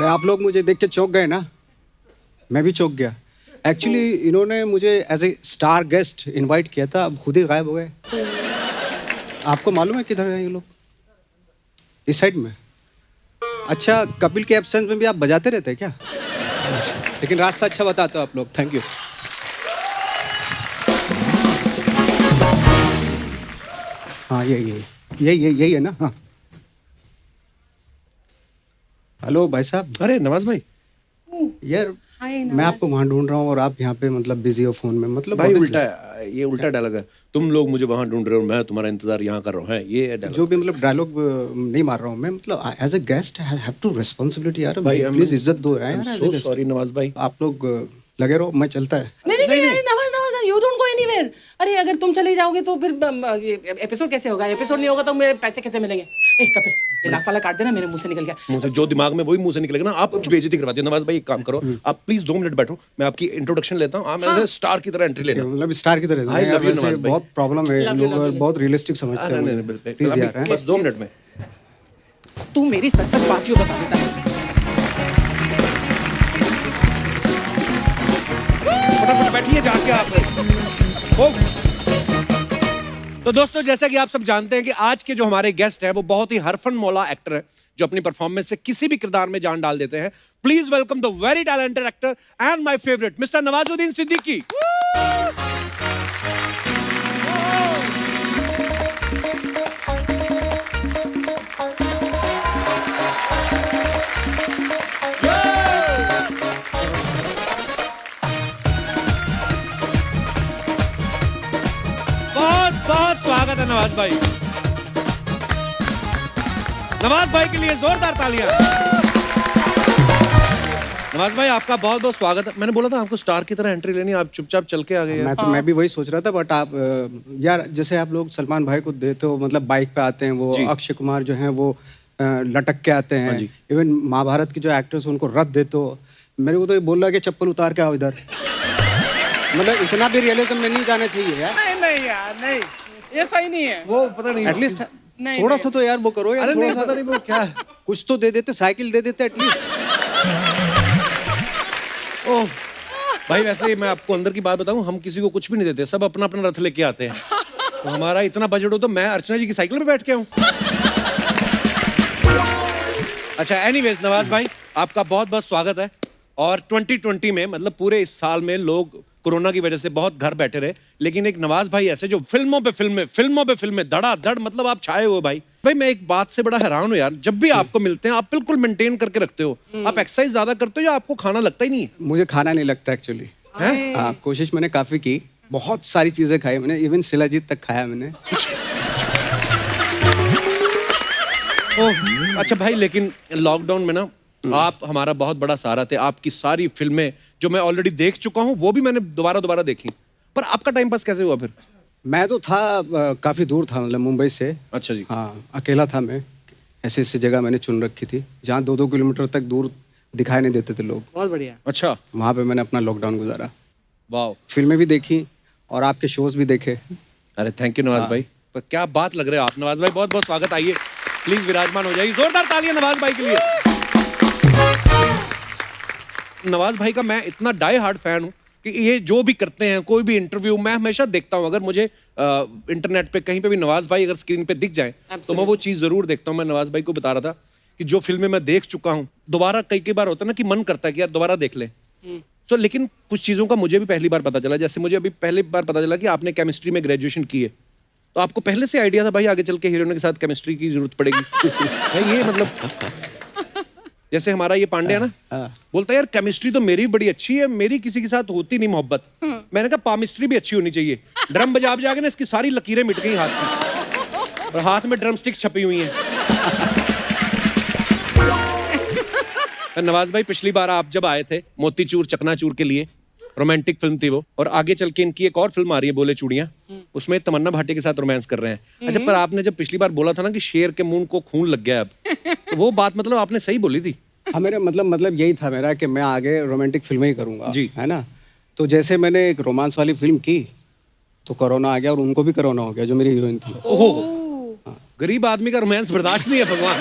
अरे आप लोग मुझे देख के चौंक गए ना, मैं भी चौंक गया। एक्चुअली इन्होंने मुझे as a star guest invite किया था, अब खुद ही गायब हो गए। आपको मालूम है किधर हैं ये लोग? इस साइड में। अच्छा, कपिल के एब्सेंस में भी आप बजाते रहते हैं क्या? लेकिन रास्ता अच्छा बताते हो आप लोग, थैंक यू। हाँ यही है ना? हाँ। हेलो भाई साहब। अरे नवाज भाई, यार मैं आपको वहाँ ढूंढ रहा हूँ और आप यहाँ पे मतलब बिजी हो फोन में, मतलब भाई what is उल्टा this? है, ये उल्टा डायलॉग है। तुम लोग मुझे वहां ढूंढ रहे हो, मैं तुम्हारा इंतजार यहाँ कर रहा हूँ, है ये है डायलॉग। जो भी मतलब डायलॉग नहीं मार रहा हूँ मैं, मतलब as a guest I have to responsibility यार, भाई, प्लीज इज्जत दो यार। सो सॉरी नवाज भाई। आप लोग लगे रहो, मैं चलता है। नहीं Nawaz you don't go anywhere. अरे अगर तुम चले जाओगे तो फिर एपिसोड कैसे होगा? एपिसोड नहीं होगा तो मेरे पैसे कैसे मिलेंगे? ए कपिल, ये लास्ट वाला काट देना, मेरे मुंह से निकल गया। मुझे जो दिमाग में वही मुंह से निकलेगा ना। आप बेइज्जती करवाते हो नवाज भाई। एक काम करो, आप प्लीज 2 मिनट बैठो, मैं आपकी इंट्रोडक्शन लेता हूँ। आप मेरे स्टार की तरह एंट्री लेना। मतलब स्टार की तरह I love you, नवाज भाई। बहुत प्रॉब्लम है, लोग बहुत रियलिस्टिक समझते हैं। प्लीज यार, बस 2 मिनट में। तू मेरी सच सच बात क्यों बता देता है? फटाफट बैठिए जाके आप। तो दोस्तों, जैसा कि आप सब जानते हैं कि आज के जो हमारे गेस्ट हैं वो बहुत ही हरफन मौला एक्टर हैं जो अपनी परफॉर्मेंस से किसी भी किरदार में जान डाल देते हैं। Please welcome the very talented actor and my favourite mister Nawazuddin Siddiqui. बहुत बहुत स्वागत है नवाज भाई। नवाज भाई के लिए जोरदार तालियां। नवाज भाई, आपका बहुत बहुत स्वागत है। मैंने बोला था आपको स्टार की तरह एंट्री लेनी, आप चुपचाप चल के आ गए। मैं भी वही सोच रहा था, बट आप यार जैसे आप लोग सलमान भाई को देते हो, मतलब बाइक पे आते हैं वो, अक्षय कुमार जो हैं वो लटक के आते हैं, इवन महाभारत के जो एक्टर्स उनको रथ देते हो। मेरे को तो ये बोल रहा है कि चप्पल उतार के आओ इधर। मतलब इतना भी रियलिज्म में नहीं जाना चाहिए यार। नहीं यार, नहीं, ये सही नहीं है। वो पता नहीं, एटलीस्ट थोड़ा सा तो यार वो करो यार। अरे थोड़ा नहीं, सा पता नहीं वो क्या है। कुछ तो दे देते, साइकिल दे देते एटलीस्ट। ओह भाई, वैसे ही मैं आपको अंदर की बात बताऊं, हम किसी को कुछ भी नहीं देते, सब अपना अपना रथ लेके आते हैं। तो हमारा इतना बजट हो तो मैं अर्चना जी की साइकिल पे बैठ के आऊं। अच्छा, एनीवेज नवाज भाई, आपका बहुत बहुत स्वागत है। और 2020 में, मतलब पूरे इस साल में लोग कोरोना की वजह से बहुत घर बैठे रहे, लेकिन एक नवाज भाई ऐसे जो फिल्मों पे फिल्में धड़ाधड़, मतलब आप छाए हुए भाई। भाई मैं एक बात से बड़ा हैरान हूँ यार, जब भी आपको मिलते हैं आप बिल्कुल मेंटेन करके रखते हो। आप एक्सरसाइज ज्यादा करते हो या आपको खाना लगता ही नहीं है? मुझे खाना नहीं लगता एक्चुअली। हाँ, कोशिश मैंने काफी की, बहुत सारी चीजें खाई मैंने, इवन शिलाजीत तक खाया मैंने। ओह अच्छा भाई, लेकिन लॉकडाउन में ना आप हमारा बहुत बड़ा सहारा थे। आपकी सारी फिल्में जो मैं ऑलरेडी देख चुका हूँ वो भी मैंने दोबारा देखी। पर आपका टाइम पास कैसे हुआ फिर? मैं तो था काफी दूर था, मतलब मुंबई से। अच्छा जी। हाँ, अकेला था मैं। ऐसी ऐसी जगह मैंने चुन रखी थी जहाँ 2-2 किलोमीटर तक दूर दिखाई नहीं देते थे लोग। बहुत बढ़िया। अच्छा, वहाँ पे मैंने अपना लॉकडाउन गुजारा। वाह। फिल्में भी देखी और आपके शोज भी देखे। अरे थैंक यू नवाज भाई, पर क्या बात लग रहे हो आप। नवाज भाई बहुत बहुत स्वागत, आइए प्लीज विराजमान हो जाइए। जोरदार तालियां नवाज भाई के लिए। नवाज भाई का मैं इतना डाई हार्ड फैन हूँ कि ये जो भी करते हैं, कोई भी इंटरव्यू मैं हमेशा देखता हूँ। अगर मुझे इंटरनेट पे कहीं पे भी नवाज भाई अगर स्क्रीन पे दिख जाए तो मैं वो चीज़ जरूर देखता हूँ। मैं नवाज भाई को बता रहा था कि जो फिल्में मैं देख चुका हूँ, दोबारा कई बार होता है ना कि मन करता है कि यार दोबारा देख लें। तो लेकिन कुछ चीज़ों का मुझे भी पहली बार पता चला। जैसे मुझे अभी पहली बार पता चला कि आपने केमिस्ट्री में ग्रेजुएशन की है, तो आपको पहले से आइडिया था भाई आगे चल के हीरोइन के साथ केमिस्ट्री की जरूरत पड़ेगी। भाई ये मतलब जैसे हमारा ये पांडे है ना, बोलता है यार केमिस्ट्री तो मेरी बड़ी अच्छी है, मेरी किसी के साथ होती नहीं मोहब्बत। मैंने कहा पामिस्ट्री भी अच्छी होनी चाहिए। ड्रम बजा बजा के ना इसकी सारी लकीरें मिट गई हाथ की, और हाथ में ड्रम स्टिक्स छपी हुई हैं। नवाज भाई, पिछली बार आप जब आए थे मोतीचूर चकनाचूर के लिए, रोमांटिक फिल्म थी वो, और आगे चल के इनकी एक और फिल्म आ रही है बोले चूड़ियां, उसमें तमन्ना भाटिया के साथ रोमांस कर रहे हैं। अच्छा, पर आपने जब पिछली बार बोला था ना कि शेर के मुंह को खून लग गया अब, तो वो बात मतलब आपने सही बोली थी। हाँ, मेरा मतलब यही था मेरा कि मैं आगे रोमांटिक फिल्में ही करूँगा जी, है ना। तो जैसे मैंने एक रोमांस वाली फिल्म की तो कोरोना आ गया और उनको भी कोरोना हो गया, जो मेरी हीरोइन थी। गरीब आदमी का रोमांस बर्दाश्त नहीं है भगवान।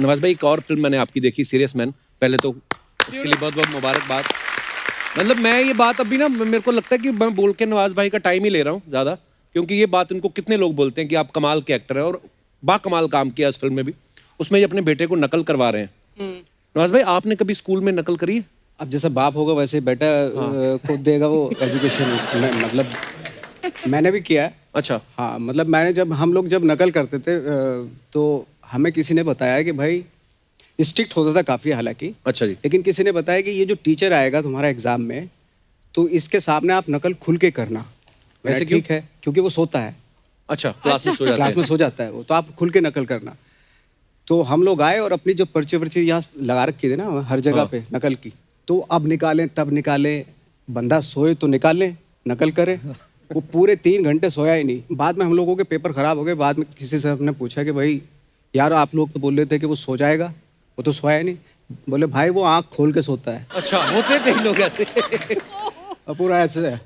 नवाज भाई, एक और फिल्म मैंने आपकी देखी, सीरियस मैन। पहले तो उसके लिए बहुत बहुत मुबारकबाद। मतलब मैं ये बात अभी ना, मेरे को लगता है कि मैं बोल के नवाज भाई का टाइम ही ले रहा हूँ ज़्यादा, क्योंकि ये बात इनको कितने लोग बोलते हैं कि आप कमाल के एक्टर हैं, और बाकमाल काम किया इस फिल्म में भी। उसमें ये अपने बेटे को नकल करवा रहे हैं। नवाज भाई, आपने कभी स्कूल में नकल करी है? अब जैसा बाप होगा वैसे बेटा को देगा वो एजुकेशन। मतलब मैंने भी किया है। अच्छा। हाँ, मतलब हम लोग जब नकल करते थे तो हमें किसी ने बताया कि भाई स्ट्रिक्ट होता था काफ़ी हालांकि। अच्छा जी। लेकिन किसी ने बताया कि ये जो टीचर आएगा तुम्हारा एग्जाम में, तो इसके सामने आप नकल खुल के करना। वैसे क्यों? ठीक है, क्योंकि वो सोता है। अच्छा, क्लास में सो जाता क्लास में सो जाता है वो, तो आप खुल के नकल करना। तो हम लोग आए और अपनी जो पर्ची वर्ची यहाँ लगा रखी थी ना हर जगह पे नकल की, तो अब निकालें तब निकालें, बंदा सोए तो निकालें, नकल करे। वो पूरे 3 घंटे सोया ही नहीं। बाद में हम लोगों के पेपर खराब हो गए। बाद में किसी से हमने पूछा कि भाई यार आप लोग तो बोल रहे थे कि वो सो जाएगा, वो तो सोया ही नहीं। बोले भाई वो आँख खोल के सोता है। अच्छा, होते कई लोग ऐसे। अब पूरा ऐसे है।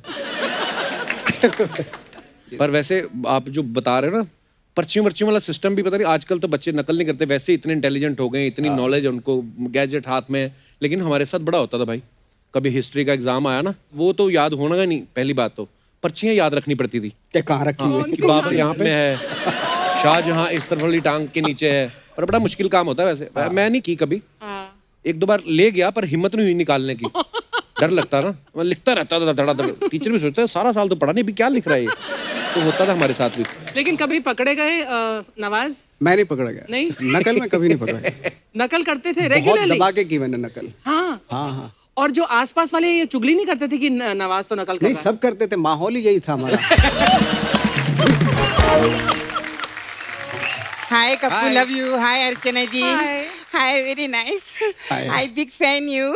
पर वैसे आप जो बता रहे हो ना, पर्चियों वर्चियों वाला सिस्टम भी पता नहीं, आजकल तो बच्चे नकल नहीं करते, वैसे इतने इंटेलिजेंट हो गए, इतनी नॉलेज है उनको, गैजेट हाथ में। लेकिन हमारे साथ बड़ा होता था भाई, कभी हिस्ट्री का एग्जाम आया ना, वो तो याद होना ही नहीं, पहली बात तो पर्चियां याद रखनी पड़ती थी। क्या कहाँ रखी हुई है? कि बाबर यहाँ पे है, शाहजहां इस तरफ वाली टांग के नीचे है। और बड़ा मुश्किल काम होता है वैसे। मैं नहीं की कभी, 1-2 बार ले गया, पर हिम्मत नहीं हुई निकालने की। डर लगता ना, मैं लिखता रहता था धड़ाधड़। टीचर भी सोचता है सारा साल तो पढ़ा नहीं, अभी क्या लिख रहा है ये। तो होता था हमारे साथ भी। लेकिन कभी पकड़े गए नवाज? मैं नहीं पकड़ा गया। नहीं? नकल में कभी नहीं पकड़ा गया। नकल करते थे बहुत रेगुलरली? दबा के की मैंने नकल। हाँ हाँ हाँ। और जो आसपास वाले ये चुगली नहीं करते थे कि नवाज तो नकल कर नहीं, रहा है? सब करते थे, माहौल ही यही था हमारा। Hi, Kappu, love you. Hi, Archana ji. Hi. Hi, very nice. Hi. Hi, big fan you.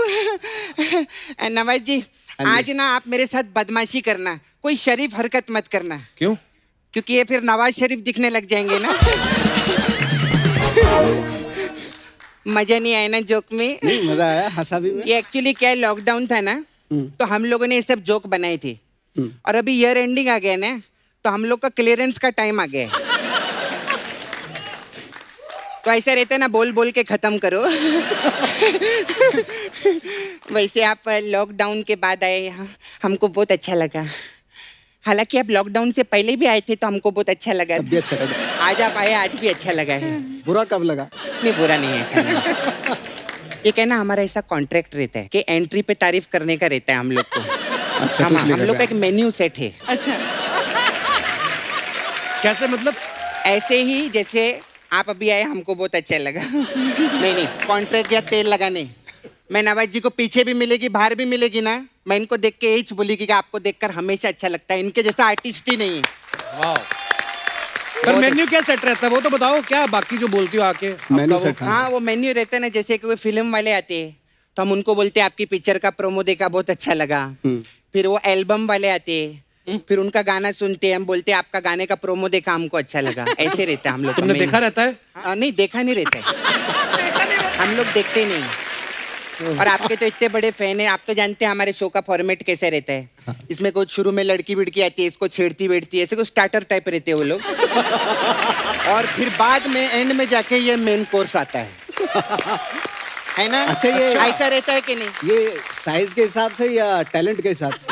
Nawaz जी, आज ना आप मेरे साथ बदमाशी करना, कोई शरीफ हरकत मत करना, क्यों? क्योंकि ये फिर नवाज शरीफ दिखने लग जाएंगे ना। मजा नहीं आया ना जोक में? नहीं, मजा आया, हंसा भी मैं। ये एक्चुअली क्या है, लॉकडाउन था ना, तो हम लोगों ने ये सब जोक बनाए थे। और अभी ईयर एंडिंग आ गया ना, तो हम लोग का क्लियरेंस का टाइम आ गया है। तो ऐसा रहता है ना, बोल बोल के खत्म करो। वैसे आप लॉकडाउन के बाद आए यहाँ, हमको बहुत अच्छा लगा। हालांकि आप लॉकडाउन से पहले भी आए थे तो हमको बहुत अच्छा लगा तब भी अच्छा लगा। आज आप आए, आज भी अच्छा लगा है। बुरा कब लगा? नहीं, बुरा नहीं है, ऐसा नहीं। ये कहना हमारा ऐसा कॉन्ट्रैक्ट रहता है कि एंट्री पे तारीफ करने का रहता है हम लोग को। अच्छा, तो इसलिए हम लोग का एक मेन्यू सेट है। अच्छा, कैसे मतलब? ऐसे ही जैसे आप अभी आए, हमको बहुत अच्छा लगा। नहीं, कॉन्ट्रैक्ट या तेल लगाने। मैं नवाज जी को पीछे भी मिलेगी, बाहर भी मिलेगी ना, मैं इनको देख के यही बोलेगी कि आपको देखकर हमेशा अच्छा लगता है, इनके जैसा आर्टिस्ट ही नहीं है। वाह। पर मेन्यू क्या सेट रहता है वो तो बताओ, क्या बाकी जो बोलती हो आके? Menu set. हाँ, वो मेन्यू रहता है ना, जैसे कि कोई फिल्म वाले आते हैं तो हम उनको बोलते हैं आपकी पिक्चर का प्रोमो देखा, बहुत अच्छा लगा। फिर वो एल्बम वाले आते हैं, फिर उनका गाना सुनते हैं, हम बोलते हैं आपका गाने का प्रोमो देखा, हमको अच्छा लगा। ऐसे रहता है हम लोग का तुमने menu। देखा रहता है? नहीं, देखा नहीं रहता है। हम लोग देखते नहीं। और आपके तो इतने बड़े फैन हैं, आप तो जानते हैं हमारे शो का फॉर्मेट कैसे रहता है। इसमें कुछ शुरू में लड़की बिड़की आती है, इसको छेड़ती बैठती है, ऐसे कुछ स्टार्टर टाइप रहते हैं वो लोग। और फिर बाद में एंड में जाके ये मेन कोर्स आता है ना? अच्छा, ये ऐसा रहता है कि नहीं? ये साइज के हिसाब से या टैलेंट के हिसाब से?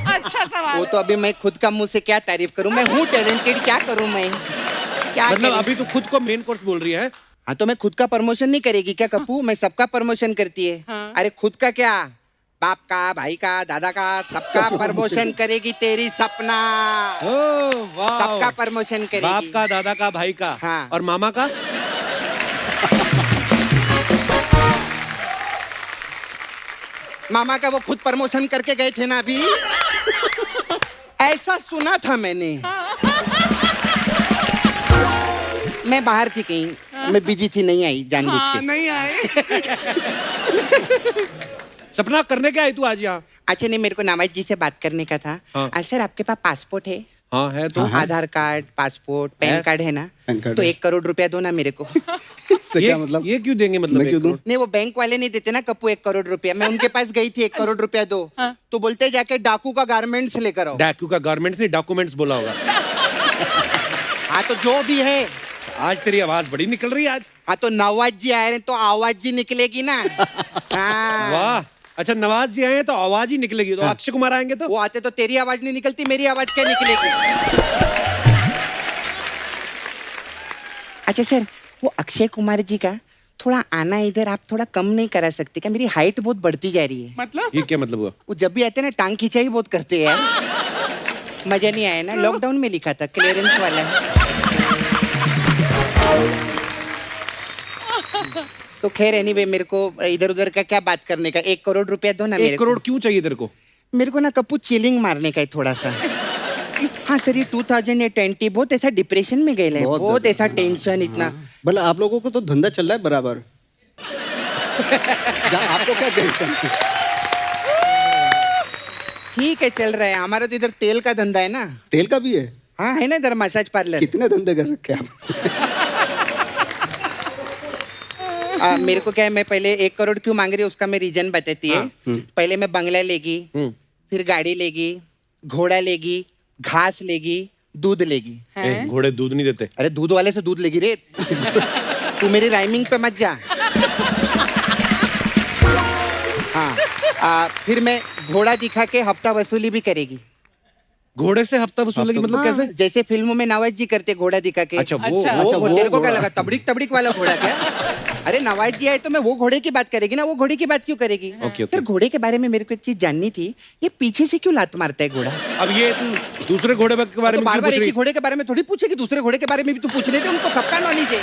अच्छा सवाल। वो तो अभी मैं खुद का मुंह से क्या तारीफ करूं, मैं हूँ टैलेंटेड, क्या करूं मैं, क्या मतलब करूं? अभी तो खुद को मेन कोर्स बोल रही है। हाँ, तो मैं खुद का प्रमोशन नहीं करेगी क्या कप्पू? मैं सबका प्रमोशन करती है। हाँ। अरे खुद का क्या, बाप का, भाई का, दादा का, सबका प्रमोशन करेगी तेरी सपना। ओह वाह। सबका प्रमोशन बाप करेगी। का, दादा का, भाई का। हाँ। और मामा का? मामा का वो खुद प्रमोशन करके गए थे ना अभी। ऐसा सुना था मैंने। मैं बाहर थी कहीं, मैं बिजी थी, नहीं आई जानबूझ हाँ, के। नहीं आए। सपना करने क्या आई तू आज यहाँ? अच्छा, नहीं, मेरे को नवाज जी से बात करने का था। हाँ। सर, आपके पास पासपोर्ट है? हाँ है तो। आधार कार्ड, पासपोर्ट, पैन है? कार्ड है ना? पैन कार्ड तो है। 1 करोड़ रुपया दो ना मेरे को। इससे क्या मतलब? ये क्यों देंगे मतलब? मैं क्यों दूं? नहीं, वो बैंक वाले नहीं देते ना कप्पू 1 करोड़ रुपया। मैं उनके पास गई थी, 1 करोड़ रुपया दो। तो बोलते जाके डाकू का गारमेंट्स लेकर आओ। डाकू का गारमेंट्स नहीं, डॉक्यूमेंट्स बोला होगा। हाँ, तो जो भी है आज तेरी आवाज बड़ी निकल रही है आज। हाँ तो नवाज जी आए हैं तो आवाज जी निकलेगी ना। हाँ। वाह, अच्छा नवाज जी आए हैं तो आवाज ही निकलेगी। तो अक्षय कुमार आएंगे तो वो आते तो तेरी आवाज नहीं निकलती, मेरी आवाज क्या निकलेगी? अच्छा सर, वो अक्षय कुमार जी का थोड़ा आना इधर आप थोड़ा कम नहीं करा सकते क्या? मेरी हाइट बहुत बढ़ती जा रही है। मतलब ये क्या मतलब हुआ? वो जब भी आते हैं ना टांग खिंचाई बहुत करते हैं यार। मजा नहीं आया ना? लॉकडाउन में लिखा था, क्लियरेंस वाला है। तो खैर एनीवे, मेरे को इधर उधर का क्या बात करने का, 1 करोड़ रुपया दो ना मेरे 1 करोड़ क्यों चाहिए तेरे को? को। मेरे को ना कपूर चिलिंग मारने का है थोड़ा सा। हाँ सर, ये 2020 बहुत ऐसा डिप्रेशन में गए बहुत बहुत ज्यादा। ऐसा टेंशन इतना। भला आप लोगों को तो धंधा चल रहा है बराबर। आपको क्या टेंशन? ठीक है चल रहा है, हमारा तो इधर तेल का धंधा है ना। तेल का भी है? हाँ है ना इधर मसाज पार्लर। कितने धंधे कर रखे आप? मेरे को क्या है, मैं पहले 1 करोड़ क्यों मांग रही हूँ उसका मैं रीजन बताती है। पहले मैं बंगला लेगी, फिर गाड़ी लेगी, घोड़ा लेगी, घास लेगी, दूध लेगी। घोड़े दूध नहीं देते। अरे दूध वाले से दूध लेगी रे। तू मेरी राइमिंग पे मत जा। हाँ, फिर मैं घोड़ा दिखा के हफ्ता वसूली भी करेगी। घोड़े से हफ्ता वसूलेगी मतलब हाँ, कैसे? जैसे फिल्मों में नवाज जी करते घोड़ा दिखा के। अच्छा वो अच्छा। वो तेरे को क्या घोड़ा। लगा तबड़िक तबड़िक वाला घोड़ा क्या? अरे नवाज जी आए तो मैं वो घोड़े की बात करेगी ना, वो घोड़े की बात क्यों करेगी? ओके, सर घोड़े के बारे में मेरे को एक चीज जाननी थी, ये पीछे से क्यों लात मारता है घोड़ा? अब ये तू दूसरे घोड़े के बारे तो में बार क्यों बार पूछ एक रही? ही घोड़े के बारे में थोड़ी पूछेगी, दूसरे घोड़े के बारे में भी तू पूछ लेते, उनको सबका नॉलेज है।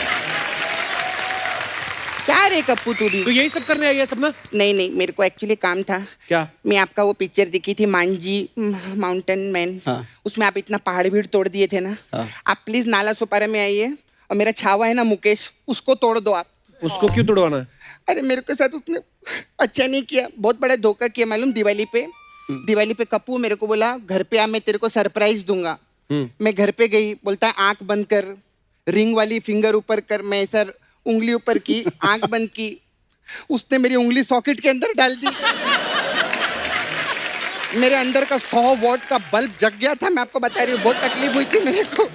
क्या रे कप्पू तू भी? तो यही सब करने आई है सपना? नहीं नहीं, मेरे को एक्चुअली काम था। क्या? मैं आपका वो पिक्चर दिखी थी मांझी माउंटेन मैन, हाँ। उसमें आप इतना पहाड़ भीड़ तोड़ दिए थे ना। हाँ। आप प्लीज नाला सुपारा में आइए, और मेरा छावा है ना मुकेश, उसको तोड़ दो आप। उसको क्यों तोड़वाना है? अरे मेरे के साथ उसने अच्छा नहीं किया, बहुत बड़ा धोखा किया मालूम। दिवाली पे कप्पू मेरे को बोला घर पे आ, मैं तेरे को सरप्राइज दूंगा। मैं घर पे गई, बोलता है आंख बंद कर, रिंग वाली फिंगर ऊपर कर। मैं सर उंगली ऊपर की, आंख बंद की, उसने मेरी उंगली सॉकेट के अंदर डाल दी। मेरे अंदर का 100 वॉट का बल्ब जग गया था, मैं आपको बता रही हूँ, बहुत तकलीफ हुई थी मेरे को।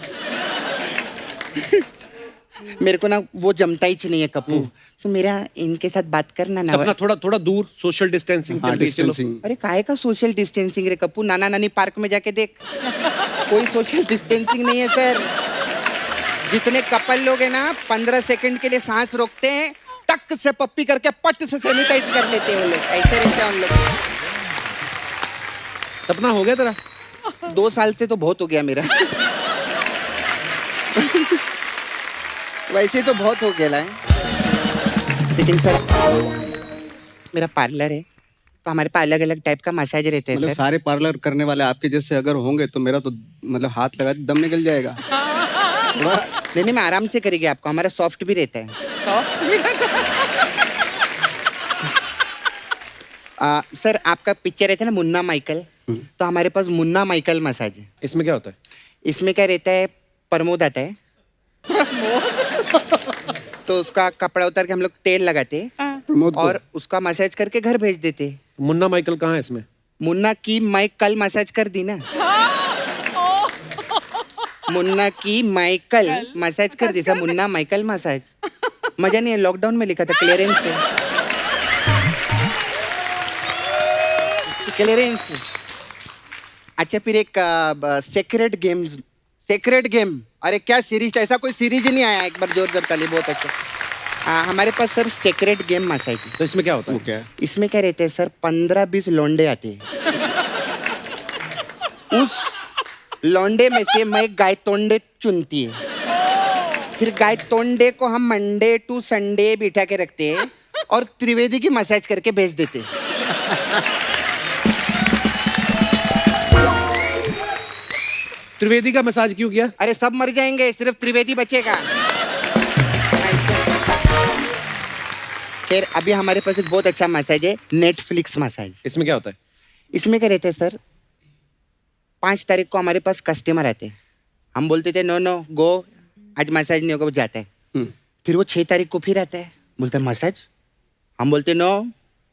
मेरे को ना वो जमता ही नहीं है कप्पू, तो मेरा इनके साथ बात करना ना। सपना थोड़ा थोड़ा दूर, सोशल डिस्टेंसिंग चल रही है, चलो। डिस्टेंसिंग। अरे काहे का सोशल डिस्टेंसिंग रे कप्पू, नाना नानी पार्क में जाके देख, कोई सोशल डिस्टेंसिंग नहीं है सर। जितने कपल लोग हैं ना 15 सेकंड के लिए सांस रोकते हैं, टक से पप्पी करके पट से सैनिटाइज कर लेते हैं वो लोग, ऐसे रहते हैं उन लोग। सपना हो गया तेरा? 2 साल से तो बहुत हो गया मेरा। वैसे तो बहुत हो गया है, लेकिन सर मेरा पार्लर है तो हमारे पास अलग अलग टाइप का मसाज रहते हैं मतलब सर। सारे पार्लर करने वाले आपके जैसे अगर होंगे तो मेरा तो मतलब हाथ लगा दम निकल जाएगा। नहीं नहीं, मैं आराम से करेगी आपको, हमारा सॉफ्ट भी रहता है। सॉफ्ट भी सर आपका पिक्चर रहता है ना मुन्ना माइकल, तो हमारे पास मुन्ना माइकल मसाज है। इसमें क्या होता है? इसमें क्या रहता है, प्रमोद आता है, तो उसका कपड़ा उतार के हम लोग तेल लगाते हैं प्रमोद को। और उसका मसाज करके घर भेज देते हैं। मुन्ना माइकल कहाँ है इसमें? मुन्ना की मैं कल मसाज कर दी ना। मुन्ना की माइकल मसाज कर दी, मुन्ना माइकल मसाज। मजा नहीं है, लॉकडाउन में लिखा था क्लियरेंस से। क्लियरेंस। अच्छा फिर एक सेक्रेट गेम, अरे क्या सीरीज, ऐसा कोई सीरीज ही नहीं आया, एक बार जोर ताली, बहुत अच्छा। हमारे पास सर सेक्रेट गेम मसाज है। तो इसमें क्या होता वो है? क्या है? इसमें क्या रहते हैं सर, 15-20 लौंडे आते हैं। उस लौंडे में से मैं गाय तोंडे चुनती है, फिर गाय तोंडे को हम मंडे टू संडे बिठा के रखते हैं और त्रिवेदी की मसाज करके भेज देते हैं। त्रिवेदी का मसाज क्यों किया? अरे सब मर जाएंगे, सिर्फ त्रिवेदी बचेगा। खैर अभी हमारे पास एक बहुत अच्छा मसाज है, नेटफ्लिक्स मसाज। इसमें क्या होता है? इसमें क्या रहता है सर, 5 तारीख को हमारे पास कस्टमर आते हैं, हम बोलते थे नो नो गो, आज मसाज नहीं होगा, वो जाता है। फिर वो 6 तारीख को फिर आता है, बोलता है मसाज, हम बोलते नो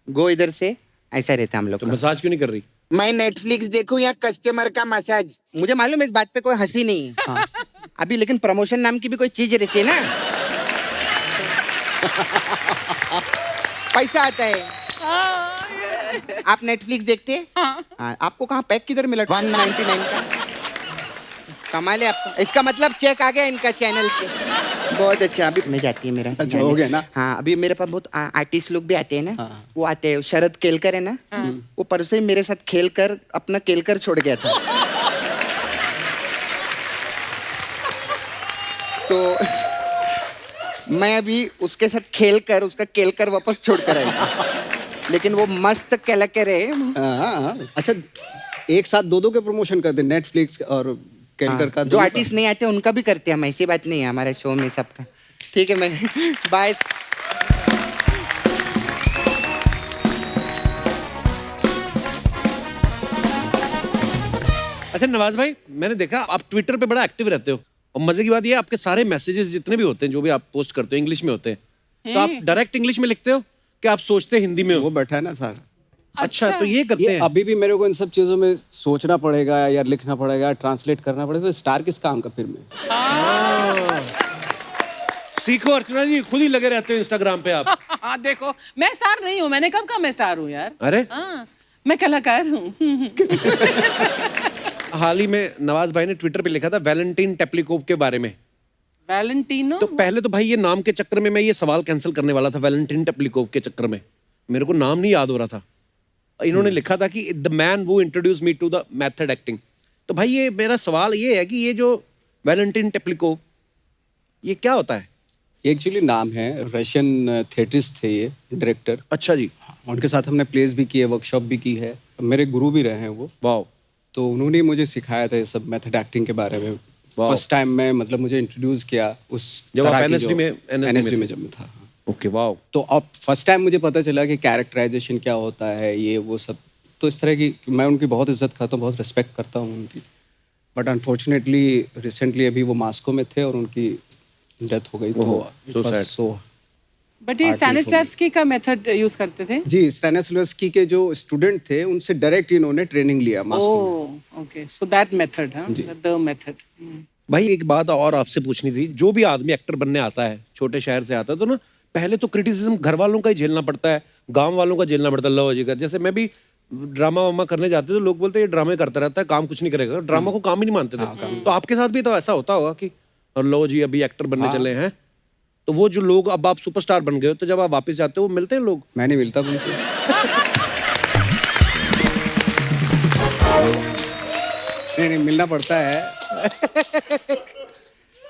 गो इधर से, ऐसा रहता है हम लोग तो का। मसाज क्यों नहीं कर रही? मैं नेटफ्लिक्स देखूं या कस्टमर का मसाज, मुझे मालूम है इस बात पे कोई हंसी नहीं है। अभी लेकिन प्रमोशन नाम की भी कोई चीज रहती है ना, पैसा आता है। आप नेटफ्लिक्स देखते हैं? हाँ, आपको कहाँ पैक किधर मिला 199 का? कमाल है आपको। इसका मतलब चेक आ गया इनका चैनल पे। बहुत अच्छा। अभी मैं जाती है मेरा। अच्छा, हो गया ना? हाँ, अभी मेरे पास बहुत आर्टिस्ट लोग भी आते हैं ना। हाँ। वो आते हैं, शरद केलकर है ना, वो परसों ही मेरे साथ खेल कर अपना केलकर छोड़ गया था। तो मैं अभी उसके साथ खेल कर उसका केलकर वापस छोड़ कर आया, लेकिन वो मस्त केलकर है। हाँ, अच्छा, एक साथ दो के प्रमोशन करते हैं, नेटफ्लिक्स और केलकर का। जो आर्टिस्ट नहीं आते उनका भी करते हैं हम, ऐसी बात नहीं है हमारे शो में सबका। ठीक है, मैं बाय। अच्छा नवाज भाई, मैंने देखा आप ट्विटर पे बड़ा एक्टिव रहते हो, और मजे की बात ये है आपके सारे मैसेजेस जितने भी होते हैं, जो भी आप पोस्ट करते हो, इंग्लिश में होते हैं। तो आप डायरेक्ट इंग्लिश में लिखते हो कि आप सोचते हिंदी में हो? वो बैठा है ना सर। अच्छा, तो ये करते ये हैं। अभी भी मेरे को इन सब चीजों में सोचना पड़ेगा या लिखना पड़ेगा, ट्रांसलेट करना पड़ेगा, तो स्टार किस काम का फिर में? सीखो अर्चना जी, खुद ही लगे रहते हो इंस्टाग्राम पे आप। हाँ देखो, मैं स्टार नहीं हूँ, मैंने कब कहा मैं स्टार हूँ यार। अरे हाँ, मैं कलाकार हूँ। हाल ही में नवाज भाई ने ट्विटर पे लिखा था वैलेंटीन टेप्लिकोव के बारे में। वैलेंटिनो? तो पहले तो भाई ये नाम के चक्कर में मैं ये सवाल कैंसिल करने वाला था, वैलेंटीन टेप्लिकोव के चक्कर में मेरे को नाम नहीं याद हो रहा था। इन्होंने लिखा था कि द मैन वो introduce me to the method acting. तो भाई ये मेरा सवाल ये है कि ये जो वैलेंटीन टेप्लिकोव, ये क्या होता है? एक्चुअली नाम है, रशियन थिएटरिस्ट थे ये, डायरेक्टर। अच्छा जी। उनके साथ हमने प्लेस भी किए, वर्कशॉप भी की है, मेरे गुरु भी रहे हैं वो। वाह। तो उन्होंने मुझे सिखाया था ये सब मेथड एक्टिंग के बारे में। Wow. फर्स्ट टाइम मैं मतलब मुझे इंट्रोड्यूस किया उस जब आप तरह की NSD जो- में- NSD NSD में में जब मैं था। ओके, वाह। तो अब फर्स्ट टाइम मुझे पता चला कि कैरेक्टराइजेशन क्या होता है, ये वो सब। तो इस तरह की मैं उनकी बहुत इज्जत करता हूँ, बहुत रिस्पेक्ट करता हूँ उनकी। बट अनफॉर्चुनेटली रिसेंटली अभी वो मास्को में थे और उनकी डेथ हो गई। so sad. तो बट ये स्टैनिस्लैव्स्की का मेथड यूज करते थे? जी, स्टैनिस्लैव्स्की के जो स्टूडेंट थे उनसे डायरेक्ट इन्होंने ट्रेनिंग लिया मास्को में। ओह, ओके, सो दैट मेथड, हाँ, द मेथड। भाई एक बात और आपसे पूछनी थी, जो भी आदमी एक्टर बनने आता है, छोटे शहर से आता है, तो ना पहले तो क्रिटिसिज्म घर वालों का ही झेलना पड़ता है, गांव वालों का झेलना पड़ता है। लो जी कर, जैसे मैं भी ड्रामा वामा करने जाते तो लोग बोलते हैं ये ड्रामे करता रहता है, काम कुछ नहीं करेगा, ड्रामा को काम ही नहीं मानते थे। तो आपके साथ भी तो ऐसा होता होगा कि और लो जी अभी एक्टर बनने चले हैं, तो वो जो लोग, अब आप सुपरस्टार बन गए हो, तो जब आप वापस जाते हो वो मिलते हैं लोग? मैं नहीं मिलता उनसे। नहीं, मिलना पड़ता है।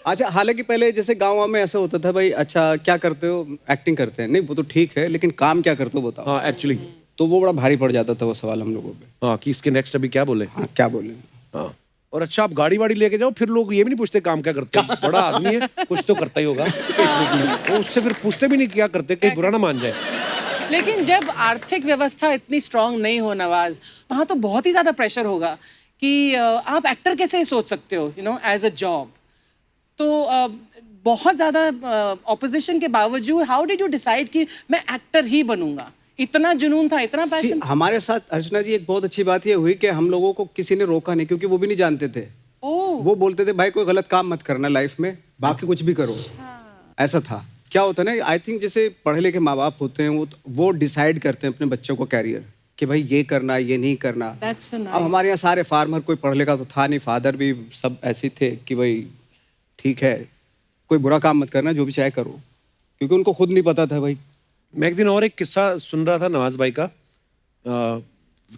अच्छा, हालांकि पहले जैसे गाँव में ऐसा होता था, भाई अच्छा क्या करते हो? एक्टिंग करते हैं। नहीं, वो तो ठीक है, लेकिन काम क्या करते हो बताओ। हाँ एक्चुअली। तो वो बड़ा भारी पड़ जाता था वो सवाल हम लोगों पे। हाँ, कि इसके नेक्स्ट अभी क्या बोले। हाँ, क्या बोले। हाँ, और अच्छा आप गाड़ी वाड़ी लेके जाओ, फिर लोग ये भी नहीं पूछते काम क्या करते हो, बड़ा आदमी है कुछ तो करता ही होगा। वो उससे फिर पूछते भी नहीं क्या करते, कहीं बुरा ना मान जाए। लेकिन जब आर्थिक व्यवस्था इतनी स्ट्रांग नहीं हो नवाज, वहाँ तो बहुत ही ज्यादा प्रेशर होगा कि आप एक्टर कैसे सोच सकते हो, you know, as a job. तो बहुत ज्यादा ऑपोजिशन के बावजूद हाउ डिड यू डिसाइड कि मैं एक्टर ही बनूंगा? इतना जुनून था, इतना पैशन? हमारे साथ अर्चना जी एक बहुत अच्छी बात ये हुई कि हम लोगों को किसी ने रोका नहीं, क्योंकि वो भी नहीं जानते थे। वो बोलते थे भाई कोई गलत काम मत करना लाइफ में, बाकी कुछ भी करो। ऐसा था। क्या होता है ना, आई थिंक जैसे पढ़े लिखे माँ बाप होते हैं वो डिसाइड करते हैं अपने बच्चों को कैरियर, कि भाई ये करना ये नहीं करना। That's so nice. अब हमारे यहाँ सारे फार्मर, कोई पढ़ लिखा तो था नहीं, फादर भी सब ऐसे थे कि भाई ठीक है, कोई बुरा काम मत करना, जो भी चाहे करो, क्योंकि उनको खुद नहीं पता था भाई। मैं एक दिन और एक किस्सा सुन रहा था नवाज भाई का,